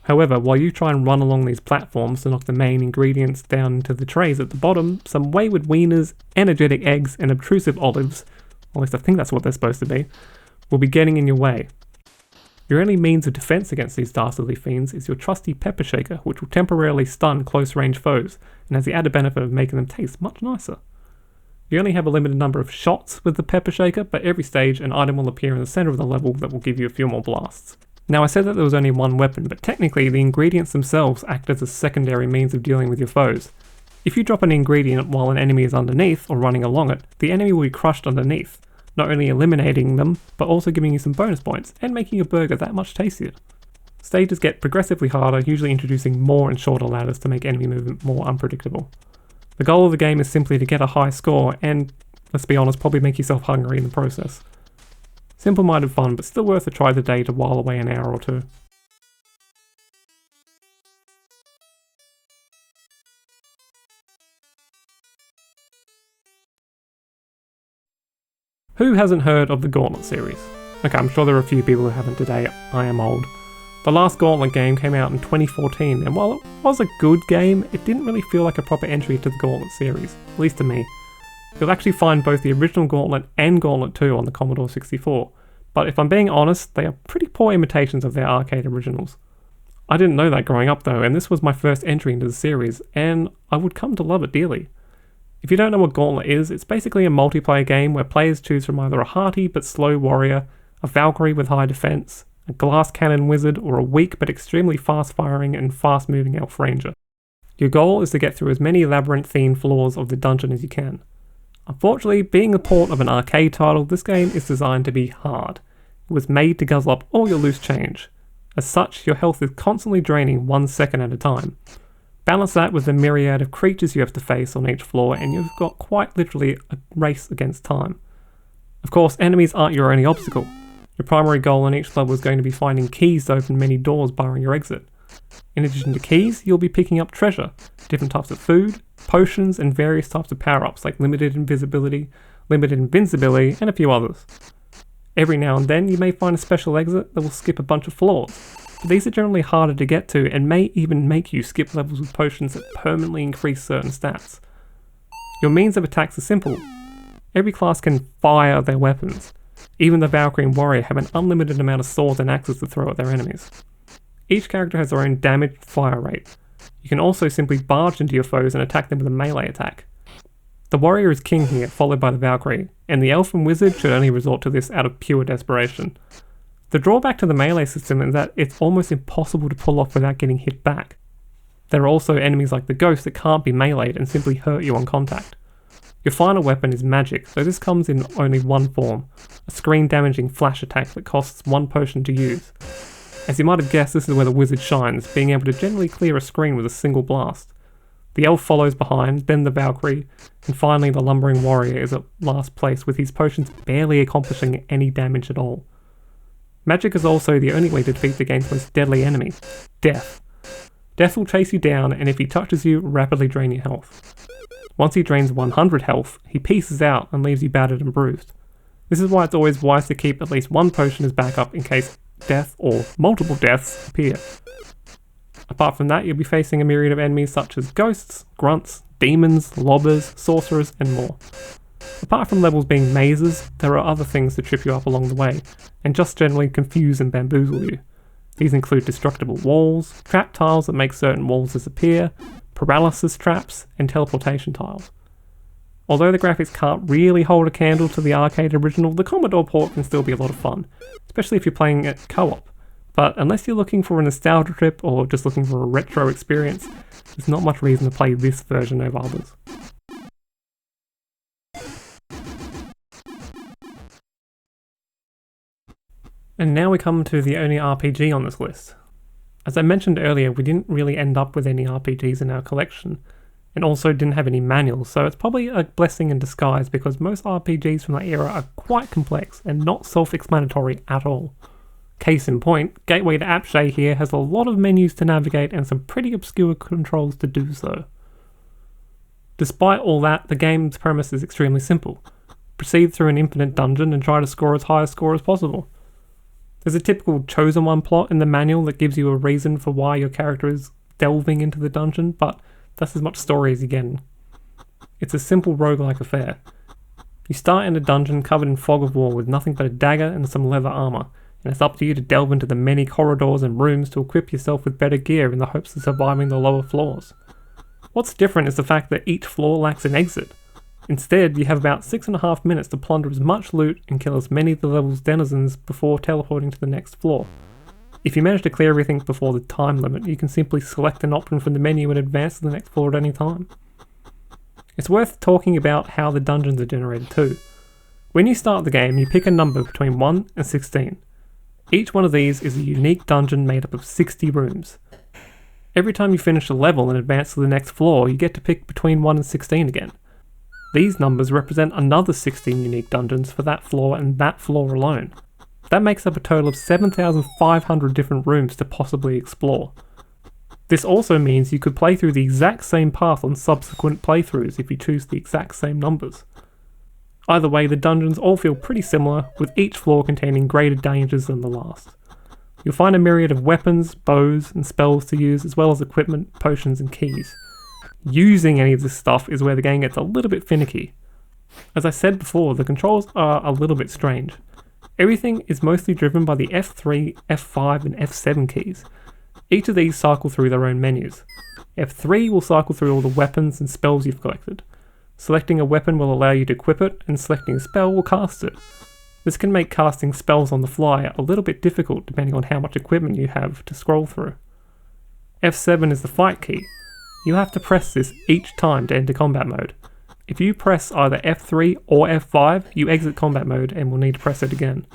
However, while you try and run along these platforms to knock the main ingredients down into the trays at the bottom, some wayward wieners, energetic eggs and obtrusive olives, or at least I think that's what they're supposed to be, will be getting in your way. Your only means of defense against these dastardly fiends is your trusty pepper shaker, which will temporarily stun close-range foes, and has the added benefit of making them taste much nicer. You only have a limited number of shots with the pepper shaker, but every stage an item will appear in the center of the level that will give you a few more blasts. Now I said that there was only one weapon, but technically the ingredients themselves act as a secondary means of dealing with your foes. If you drop an ingredient while an enemy is underneath or running along it, the enemy will be crushed underneath, not only eliminating them, but also giving you some bonus points, and making your burger that much tastier. Stages get progressively harder, usually introducing more and shorter ladders to make enemy movement more unpredictable. The goal of the game is simply to get a high score, and, let's be honest, probably make yourself hungry in the process. Simple-minded fun, but still worth a try today to while away an hour or two. Who hasn't heard of the Gauntlet series? Okay, I'm sure there are a few people who haven't today. I am old. The last Gauntlet game came out in 2014, and while it was a good game, it didn't really feel like a proper entry to the Gauntlet series, at least to me. You'll actually find both the original Gauntlet and Gauntlet 2 on the Commodore 64, but if I'm being honest, they are pretty poor imitations of their arcade originals. I didn't know that growing up though, and this was my first entry into the series, and I would come to love it dearly. If you don't know what Gauntlet is, it's basically a multiplayer game where players choose from either a hearty but slow warrior, a Valkyrie with high defense, a glass cannon wizard, or a weak but extremely fast-firing and fast-moving elf ranger. Your goal is to get through as many labyrinthine floors of the dungeon as you can. Unfortunately, being a port of an arcade title, this game is designed to be hard. It was made to guzzle up all your loose change. As such, your health is constantly draining 1 second at a time. Balance that with the myriad of creatures you have to face on each floor, and you've got quite literally a race against time. Of course, enemies aren't your only obstacle. Your primary goal in each level is going to be finding keys to open many doors barring your exit. In addition to keys, you'll be picking up treasure, different types of food, potions, and various types of power-ups like limited invisibility, limited invincibility, and a few others. Every now and then you may find a special exit that will skip a bunch of floors, but these are generally harder to get to and may even make you skip levels with potions that permanently increase certain stats. Your means of attacks are simple. Every class can fire their weapons. Even the Valkyrie and Warrior have an unlimited amount of swords and axes to throw at their enemies. Each character has their own damage fire rate. You can also simply barge into your foes and attack them with a melee attack. The Warrior is king here, followed by the Valkyrie, and the Elf and Wizard should only resort to this out of pure desperation. The drawback to the melee system is that it's almost impossible to pull off without getting hit back. There are also enemies like the Ghost that can't be meleeed and simply hurt you on contact. Your final weapon is magic, so this comes in only one form, a screen damaging flash attack that costs 1 potion to use. As you might have guessed, this is where the Wizard shines, being able to generally clear a screen with a single blast. The Elf follows behind, then the Valkyrie, and finally the Lumbering Warrior is at last place with his potions barely accomplishing any damage at all. Magic is also the only way to defeat the game's most deadly enemy, Death. Death will chase you down, and if he touches you, rapidly drain your health. Once he drains 100 health, he pieces out and leaves you battered and bruised. This is why it's always wise to keep at least 1 potion as backup in case death or multiple deaths appear. Apart from that, you'll be facing a myriad of enemies such as ghosts, grunts, demons, lobbers, sorcerers, and more. Apart from levels being mazes, there are other things that trip you up along the way, and just generally confuse and bamboozle you. These include destructible walls, trap tiles that make certain walls disappear, paralysis traps, and teleportation tiles. Although the graphics can't really hold a candle to the arcade original, the Commodore port can still be a lot of fun, especially if you're playing it co-op. But unless you're looking for a nostalgia trip or just looking for a retro experience, there's not much reason to play this version over others. And now we come to the only RPG on this list. As I mentioned earlier, we didn't really end up with any RPGs in our collection, and also didn't have any manuals, so it's probably a blessing in disguise because most RPGs from that era are quite complex and not self-explanatory at all. Case in point, Gateway to Apshay here has a lot of menus to navigate and some pretty obscure controls to do so. Despite all that, the game's premise is extremely simple. Proceed through an infinite dungeon and try to score as high a score as possible. There's a typical chosen one plot in the manual that gives you a reason for why your character is delving into the dungeon, but that's as much story as you get. It's a simple roguelike affair. You start in a dungeon covered in fog of war with nothing but a dagger and some leather armor, and it's up to you to delve into the many corridors and rooms to equip yourself with better gear in the hopes of surviving the lower floors. What's different is the fact that each floor lacks an exit. Instead, you have about 6.5 minutes to plunder as much loot and kill as many of the level's denizens before teleporting to the next floor. If you manage to clear everything before the time limit, you can simply select an option from the menu and advance to the next floor at any time. It's worth talking about how the dungeons are generated too. When you start the game, you pick a number between 1 and 16. Each one of these is a unique dungeon made up of 60 rooms. Every time you finish a level and advance to the next floor, you get to pick between 1 and 16 again. These numbers represent another 16 unique dungeons for that floor and that floor alone. That makes up a total of 7,500 different rooms to possibly explore. This also means you could play through the exact same path on subsequent playthroughs if you choose the exact same numbers. Either way, the dungeons all feel pretty similar, with each floor containing greater dangers than the last. You'll find a myriad of weapons, bows, and spells to use, as well as equipment, potions, and keys. Using any of this stuff is where the game gets a little bit finicky. As I said before, the controls are a little bit strange. Everything is mostly driven by the F3, F5, and F7 keys. Each of these cycle through their own menus. F3 will cycle through all the weapons and spells you've collected. Selecting a weapon will allow you to equip it, and selecting a spell will cast it. This can make casting spells on the fly a little bit difficult depending on how much equipment you have to scroll through. F7 is the fight key. You'll have to press this each time to enter combat mode. If you press either F3 or F5, you exit combat mode and will need to press it again.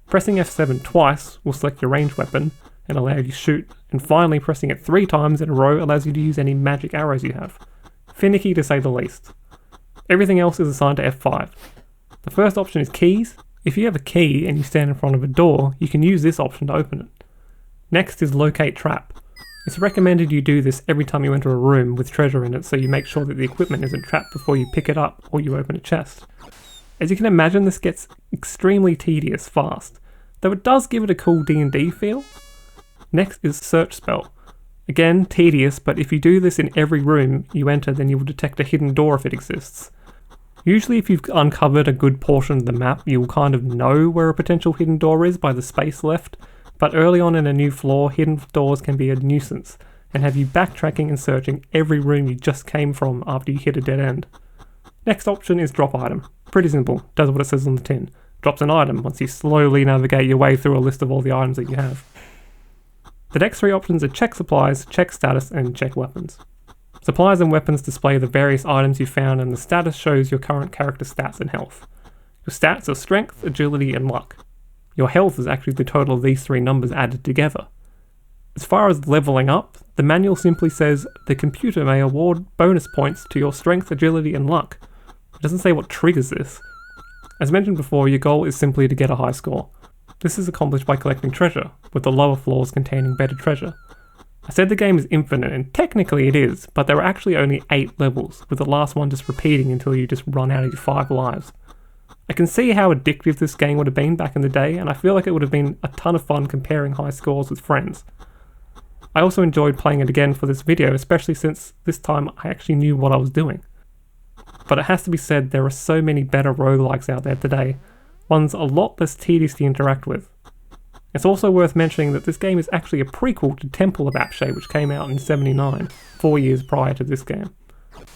Pressing F7 twice will select your ranged weapon and allow you to shoot, and finally pressing it 3 times in a row allows you to use any magic arrows you have. Finicky to say the least. Everything else is assigned to F5. The first option is keys. If you have a key and you stand in front of a door, you can use this option to open it. Next is locate trap. It's recommended you do this every time you enter a room with treasure in it, so you make sure that the equipment isn't trapped before you pick it up or you open a chest. As you can imagine, this gets extremely tedious fast, though it does give it a cool D&D feel. Next is Search Spell. Again, tedious, but if you do this in every room you enter, then you will detect a hidden door if it exists. Usually if you've uncovered a good portion of the map, you'll kind of know where a potential hidden door is by the space left, but early on in a new floor, hidden doors can be a nuisance, and have you backtracking and searching every room you just came from after you hit a dead end. Next option is Drop Item. Pretty simple, does what it says on the tin. Drops an item once you slowly navigate your way through a list of all the items that you have. The next three options are Check Supplies, Check Status, and Check Weapons. Supplies and weapons display the various items you found, and the status shows your current character stats and health. Your stats are Strength, Agility, and Luck. Your health is actually the total of these three numbers added together. As far as leveling up, the manual simply says the computer may award bonus points to your Strength, Agility, and Luck. It doesn't say what triggers this. As mentioned before, your goal is simply to get a high score. This is accomplished by collecting treasure, with the lower floors containing better treasure. I said the game is infinite, and technically it is, but there are actually only 8 levels, with the last one just repeating until you just run out of your 5 lives. I can see how addictive this game would have been back in the day, and I feel like it would have been a ton of fun comparing high scores with friends. I also enjoyed playing it again for this video, especially since this time I actually knew what I was doing. But it has to be said, there are so many better roguelikes out there today, ones a lot less tedious to interact with. It's also worth mentioning that this game is actually a prequel to Temple of Apshai, which came out in '79, 4 years prior to this game.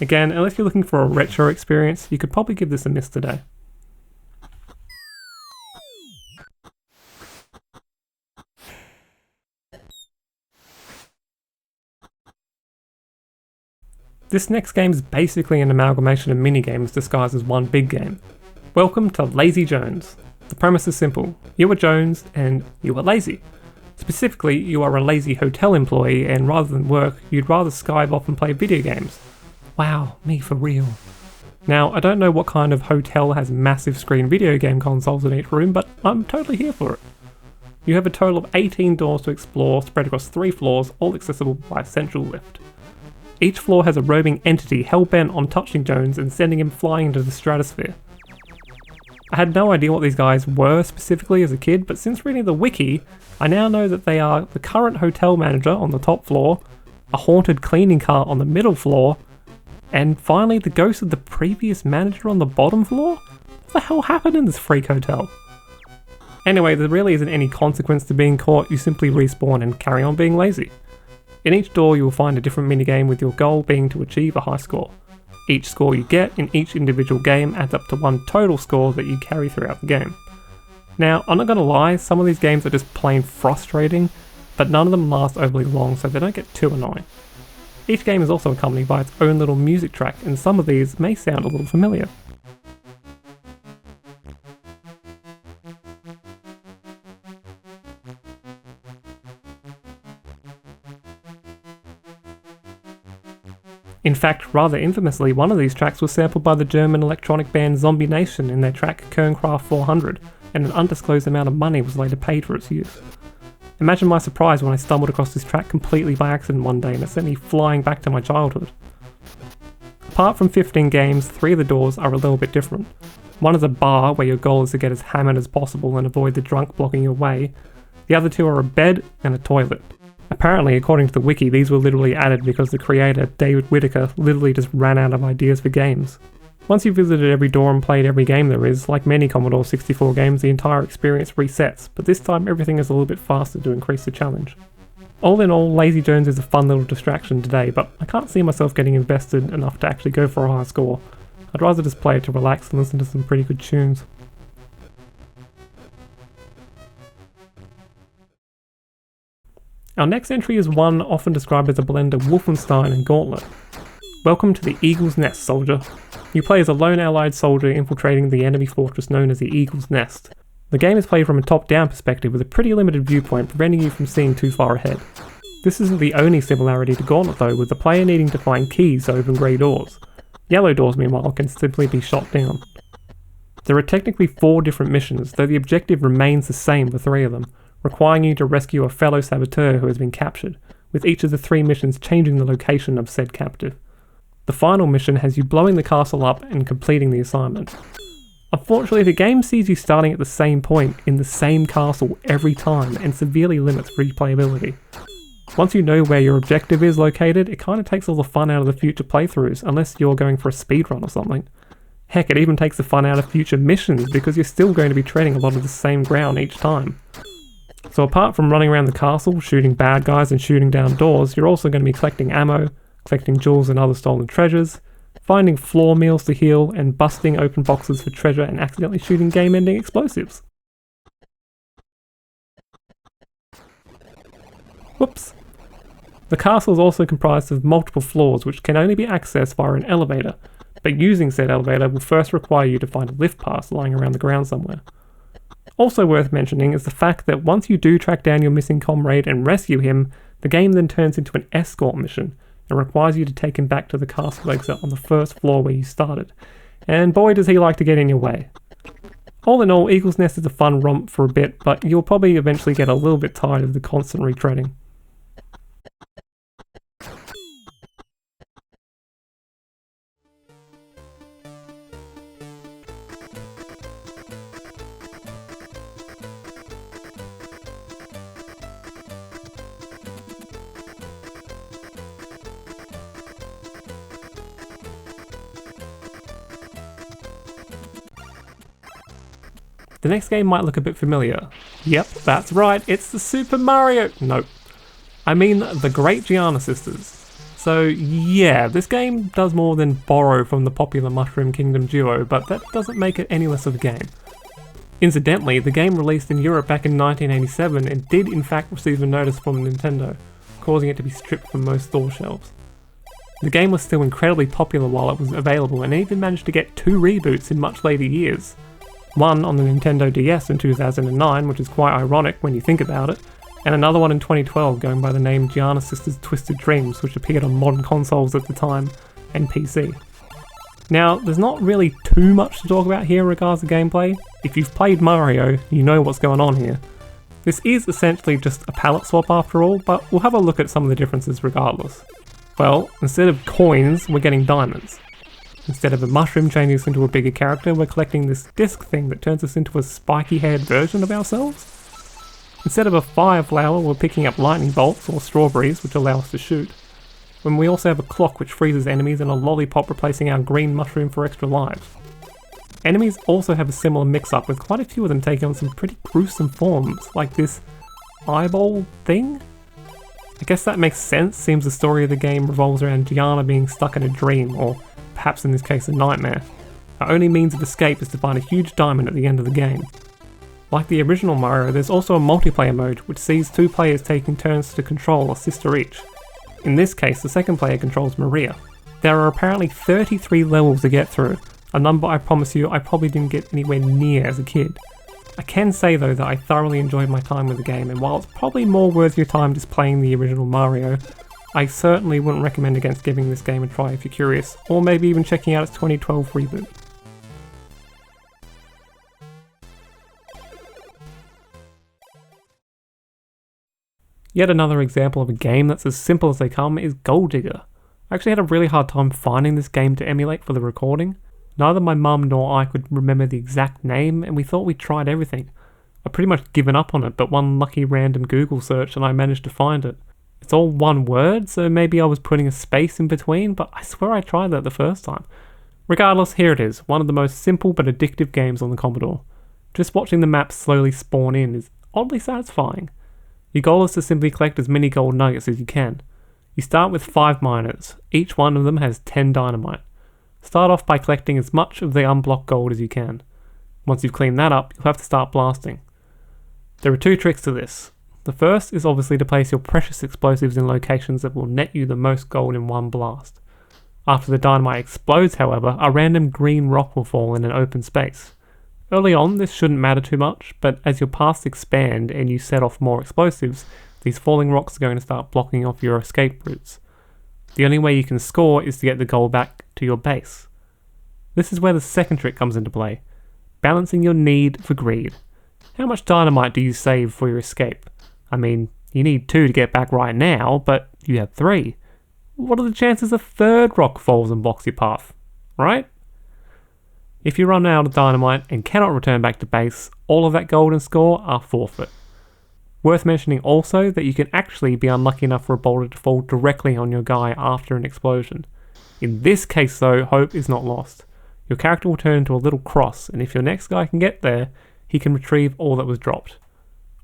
Again, unless you're looking for a retro experience, you could probably give this a miss today. This next game is basically an amalgamation of minigames disguised as one big game. Welcome to Lazy Jones. The premise is simple. You are Jones and you are lazy. Specifically, you are a lazy hotel employee, and rather than work, you'd rather Skype off and play video games. Wow, me for real. Now, I don't know what kind of hotel has massive screen video game consoles in each room, but I'm totally here for it. You have a total of 18 doors to explore, spread across 3 floors, all accessible by a central lift. Each floor has a roaming entity hell-bent on touching Jones and sending him flying into the stratosphere. I had no idea what these guys were specifically as a kid, but since reading the wiki, I now know that they are the current hotel manager on the top floor, a haunted cleaning cart on the middle floor, and finally the ghost of the previous manager on the bottom floor? What the hell happened in this freak hotel? Anyway, there really isn't any consequence to being caught, you simply respawn and carry on being lazy. In each door you will find a different minigame, with your goal being to achieve a high score. Each score you get in each individual game adds up to one total score that you carry throughout the game. Now, I'm not going to lie, some of these games are just plain frustrating, but none of them last overly long, so they don't get too annoying. Each game is also accompanied by its own little music track, and some of these may sound a little familiar. In fact, rather infamously, one of these tracks was sampled by the German electronic band Zombie Nation in their track Kernkraft 400, and an undisclosed amount of money was later paid for its use. Imagine my surprise when I stumbled across this track completely by accident one day and it sent me flying back to my childhood. Apart from 15 games, 3 of the doors are a little bit different. One is a bar where your goal is to get as hammered as possible and avoid the drunk blocking your way. The other 2 are a bed and a toilet. Apparently, according to the wiki, these were literally added because the creator, David Whittaker, literally just ran out of ideas for games. Once you've visited every door and played every game there is, like many Commodore 64 games, the entire experience resets, but this time everything is a little bit faster to increase the challenge. All in all, Lazy Jones is a fun little distraction today, but I can't see myself getting invested enough to actually go for a high score. I'd rather just play it to relax and listen to some pretty good tunes. Our next entry is one often described as a blend of Wolfenstein and Gauntlet. Welcome to the Eagle's Nest, soldier. You play as a lone allied soldier infiltrating the enemy fortress known as the Eagle's Nest. The game is played from a top-down perspective with a pretty limited viewpoint, preventing you from seeing too far ahead. This isn't the only similarity to Gauntlet though, with the player needing to find keys to open grey doors. Yellow doors, meanwhile, can simply be shot down. There are technically 4 different missions, though the objective remains the same for 3 of them, requiring you to rescue a fellow saboteur who has been captured, with each of the 3 missions changing the location of said captive. The final mission has you blowing the castle up and completing the assignment. Unfortunately, the game sees you starting at the same point in the same castle every time and severely limits replayability. Once you know where your objective is located, it kind of takes all the fun out of the future playthroughs, unless you're going for a speedrun or something. Heck, it even takes the fun out of future missions because you're still going to be treading a lot of the same ground each time. So apart from running around the castle, shooting bad guys and shooting down doors, you're also going to be collecting ammo, collecting jewels and other stolen treasures, finding floor meals to heal, and busting open boxes for treasure and accidentally shooting game-ending explosives. Whoops. The castle is also comprised of multiple floors which can only be accessed via an elevator, but using said elevator will first require you to find a lift pass lying around the ground somewhere. Also worth mentioning is the fact that once you do track down your missing comrade and rescue him, the game then turns into an escort mission and requires you to take him back to the castle exit on the first floor where you started. And boy does he like to get in your way. All in all, Eagle's Nest is a fun romp for a bit, but you'll probably eventually get a little bit tired of the constant retreading. The next game might look a bit familiar. Yep, that's right, it's the Super Mario... Nope. I mean the Great Giana Sisters. So yeah, this game does more than borrow from the popular Mushroom Kingdom duo, but that doesn't make it any less of a game. Incidentally, the game released in Europe back in 1987 and did in fact receive a notice from Nintendo, causing it to be stripped from most store shelves. The game was still incredibly popular while it was available and even managed to get 2 reboots in much later years. One on the Nintendo DS in 2009, which is quite ironic when you think about it, and another one in 2012 going by the name Giana Sisters Twisted Dreams, which appeared on modern consoles at the time and PC. Now, there's not really too much to talk about here in regards to gameplay. If you've played Mario, you know what's going on here. This is essentially just a palette swap after all, but we'll have a look at some of the differences regardless. Well, instead of coins, we're getting diamonds. Instead of a mushroom changing us into a bigger character, we're collecting this disc thing that turns us into a spiky-haired version of ourselves. Instead of a fire flower, we're picking up lightning bolts or strawberries, which allow us to shoot. When we also have a clock which freezes enemies and a lollipop replacing our green mushroom for extra lives. Enemies also have a similar mix-up, with quite a few of them taking on some pretty gruesome forms, like this eyeball thing? I guess that makes sense, seems the story of the game revolves around Giana being stuck in a dream, or perhaps in this case a nightmare. Our only means of escape is to find a huge diamond at the end of the game. Like the original Mario, there's also a multiplayer mode which sees 2 players taking turns to control a sister each. In this case, the second player controls Maria. There are apparently 33 levels to get through, a number I promise you I probably didn't get anywhere near as a kid. I can say though that I thoroughly enjoyed my time with the game, and while it's probably more worth your time just playing the original Mario, I certainly wouldn't recommend against giving this game a try if you're curious, or maybe even checking out its 2012 reboot. Yet another example of a game that's as simple as they come is Gold Digger. I actually had a really hard time finding this game to emulate for the recording. Neither my mum nor I could remember the exact name, and we thought we tried everything. I'd pretty much given up on it, but one lucky random Google search and I managed to find it. It's all one word, so maybe I was putting a space in between, but I swear I tried that the first time. Regardless, here it is, one of the most simple but addictive games on the Commodore. Just watching the maps slowly spawn in is oddly satisfying. Your goal is to simply collect as many gold nuggets as you can. You start with 5 miners, each one of them has 10 dynamite. Start off by collecting as much of the unblocked gold as you can. Once you've cleaned that up, you'll have to start blasting. There are 2 tricks to this. The first is obviously to place your precious explosives in locations that will net you the most gold in one blast. After the dynamite explodes, however, a random green rock will fall in an open space. Early on, this shouldn't matter too much, but as your paths expand and you set off more explosives, these falling rocks are going to start blocking off your escape routes. The only way you can score is to get the gold back to your base. This is where the second trick comes into play, balancing your need for greed. How much dynamite do you save for your escape? I mean, you need 2 to get back right now, but you have 3. What are the chances a third rock falls and blocks your path, right? If you run out of dynamite and cannot return back to base, all of that golden score are forfeit. Worth mentioning also that you can actually be unlucky enough for a boulder to fall directly on your guy after an explosion. In this case though, hope is not lost. Your character will turn into a little cross, and if your next guy can get there, he can retrieve all that was dropped.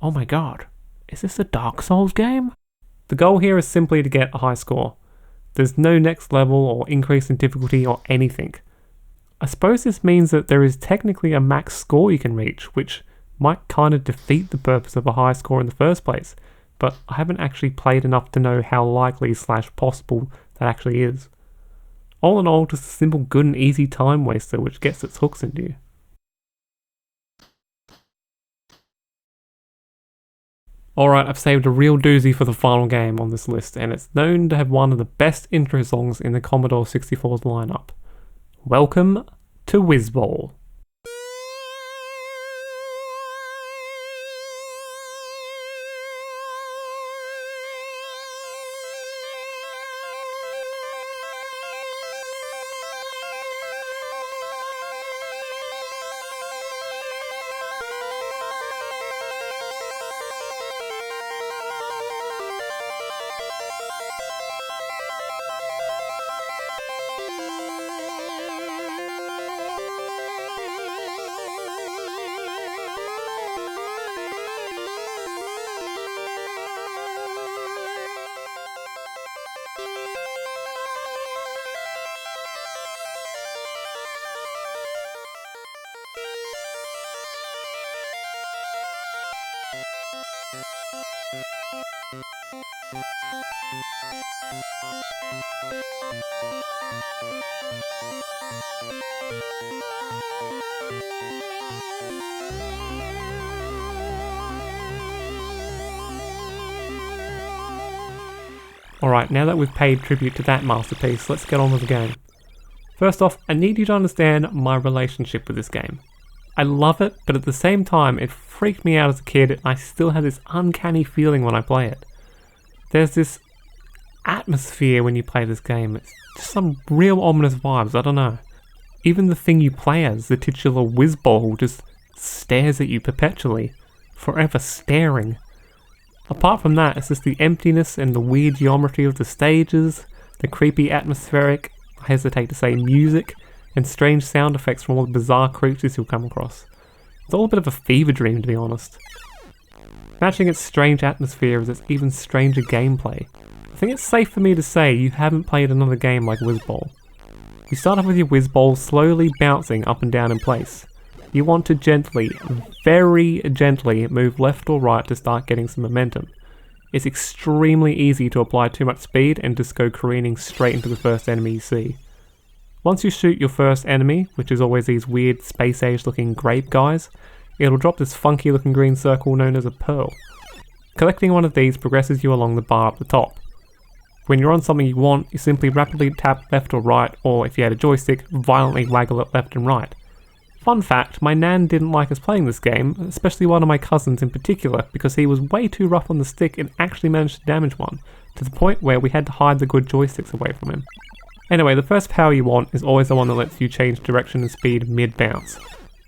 Oh my god, is this a Dark Souls game? The goal here is simply to get a high score. There's no next level or increase in difficulty or anything. I suppose this means that there is technically a max score you can reach, which might kind of defeat the purpose of a high score in the first place, but I haven't actually played enough to know how likely / possible that actually is. All in all, just a simple good and easy time waster which gets its hooks into you. Alright, I've saved a real doozy for the final game on this list, and it's known to have one of the best intro songs in the Commodore 64's lineup. Welcome to Whizball. Alright, now that we've paid tribute to that masterpiece, let's get on with the game. First off, I need you to understand my relationship with this game. I love it, but at the same time, it freaked me out as a kid, and I still have this uncanny feeling when I play it. There's this atmosphere when you play this game. It's just some real ominous vibes, I don't know. Even the thing you play as, the titular Whizball, just stares at you perpetually, forever staring. Apart from that, it's just the emptiness and the weird geometry of the stages, the creepy atmospheric, I hesitate to say music, and strange sound effects from all the bizarre creatures you'll come across. It's all a bit of a fever dream, to be honest. Matching its strange atmosphere is its even stranger gameplay. I think it's safe for me to say you haven't played another game like Whizball. You start off with your Whizball slowly bouncing up and down in place. You want to gently, very gently move left or right to start getting some momentum. It's extremely easy to apply too much speed and just go careening straight into the first enemy you see. Once you shoot your first enemy, which is always these weird space age looking grape guys, it'll drop this funky looking green circle known as a pearl. Collecting one of these progresses you along the bar up the top. When you're on something you want, you simply rapidly tap left or right, or if you had a joystick, violently waggle it left and right. Fun fact, my nan didn't like us playing this game, especially one of my cousins in particular, because he was way too rough on the stick and actually managed to damage one, to the point where we had to hide the good joysticks away from him. Anyway, the first power you want is always the one that lets you change direction and speed mid-bounce.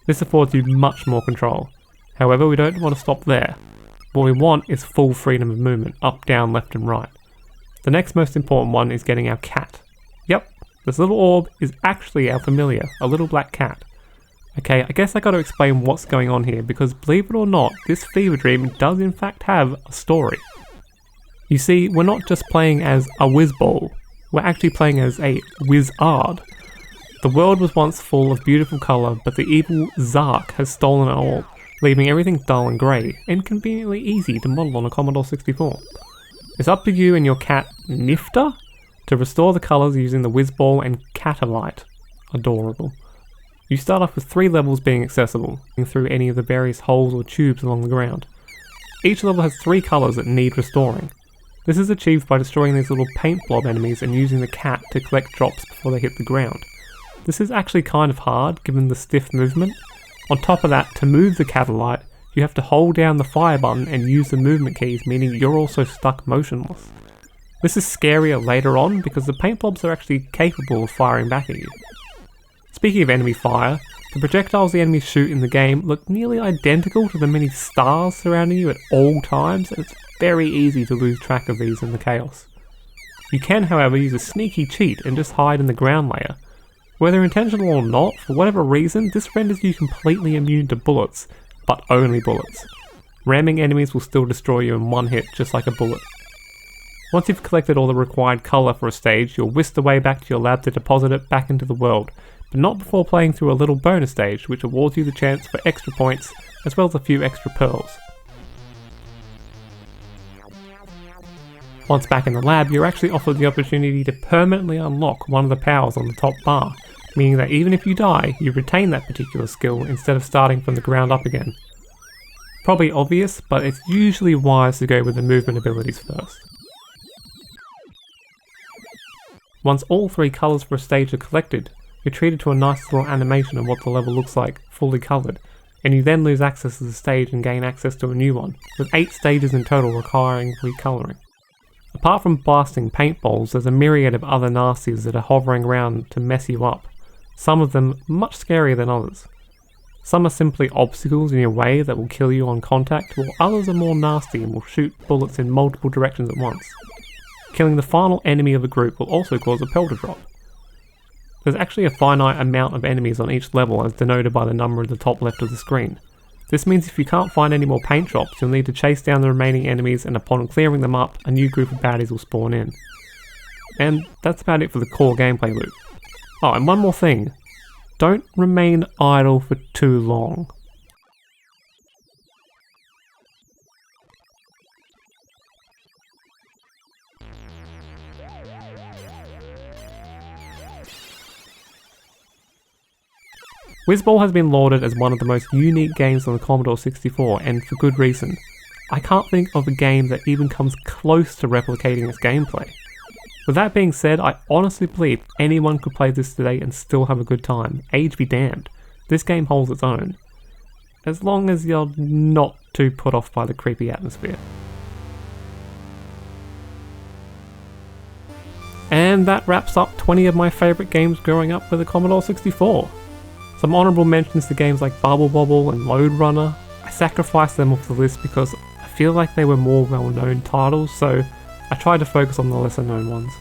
This affords you much more control. However, we don't want to stop there. What we want is full freedom of movement, up, down, left and right. The next most important one is getting our cat. Yep, this little orb is actually our familiar, a little black cat. Okay, I guess I gotta explain what's going on here, because believe it or not, this fever dream does in fact have a story. You see, we're not just playing as a Whizball, we're actually playing as a Wizard. The world was once full of beautiful colour, but the evil Zark has stolen it all, leaving everything dull and grey, and conveniently easy to model on a Commodore 64. It's up to you and your cat, Nifter, to restore the colours using the Whizball and Catalite. Adorable. You start off with 3 levels being accessible, through any of the various holes or tubes along the ground. Each level has 3 colours that need restoring. This is achieved by destroying these little paint blob enemies and using the cat to collect drops before they hit the ground. This is actually kind of hard given the stiff movement. On top of that, to move the Catalite, you have to hold down the fire button and use the movement keys, meaning you're also stuck motionless. This is scarier later on because the paint blobs are actually capable of firing back at you. Speaking of enemy fire, The projectiles the enemies shoot in the game look nearly identical to the many stars surrounding you at all times, and it's very easy to lose track of these in the chaos. You can, however, use a sneaky cheat and just hide in the ground layer. Whether intentional or not, for whatever reason, this renders you completely immune to bullets, but only bullets. Ramming enemies will still destroy you in one hit, just like a bullet. Once you've collected all the required colour for a stage, you'll whisk the way back to your lab to deposit it back into the world, but not before playing through a little bonus stage which awards you the chance for extra points, as well as a few extra pearls. Once back in the lab, you're actually offered the opportunity to permanently unlock one of the powers on the top bar, meaning that even if you die, you retain that particular skill instead of starting from the ground up again. Probably obvious, but it's usually wise to go with the movement abilities first. Once all 3 colours for a stage are collected, you're treated to a nice little animation of what the level looks like, fully coloured, and you then lose access to the stage and gain access to a new one, with 8 stages in total requiring recolouring. Apart from blasting paintballs, there's a myriad of other nasties that are hovering around to mess you up, some of them much scarier than others. Some are simply obstacles in your way that will kill you on contact, while others are more nasty and will shoot bullets in multiple directions at once. Killing the final enemy of a group will also cause a pearl to drop. There's actually a finite amount of enemies on each level as denoted by the number at the top left of the screen. This means if you can't find any more paint drops, you'll need to chase down the remaining enemies, and upon clearing them up, a new group of baddies will spawn in. And that's about it for the core gameplay loop. Oh, and one more thing. Don't remain idle for too long. Whizball has been lauded as one of the most unique games on the Commodore 64, and for good reason. I can't think of a game that even comes close to replicating its gameplay. With that being said, I honestly believe anyone could play this today and still have a good time. Age be damned. This game holds its own. As long as you're not too put off by the creepy atmosphere. And that wraps up 20 of my favourite games growing up with the Commodore 64. Some honourable mentions to games like Bubble Bobble and Lode Runner. I sacrificed them off the list because I feel like they were more well-known titles, so I tried to focus on the lesser known ones.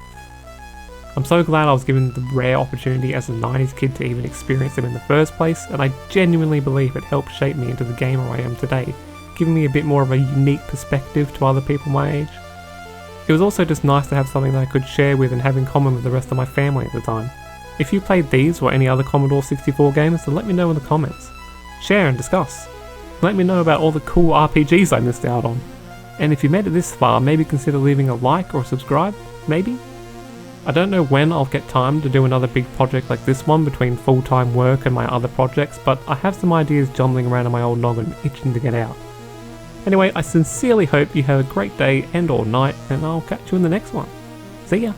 I'm so glad I was given the rare opportunity as a 90s kid to even experience them in the first place, and I genuinely believe it helped shape me into the gamer I am today, giving me a bit more of a unique perspective to other people my age. It was also just nice to have something that I could share with and have in common with the rest of my family at the time. If you played these or any other Commodore 64 games, then let me know in the comments. Share and discuss. Let me know about all the cool RPGs I missed out on. And if you made it this far, maybe consider leaving a like or a subscribe, maybe? I don't know when I'll get time to do another big project like this one between full-time work and my other projects, but I have some ideas jumbling around in my old noggin itching to get out. Anyway, I sincerely hope you have a great day and or night, and I'll catch you in the next one. See ya!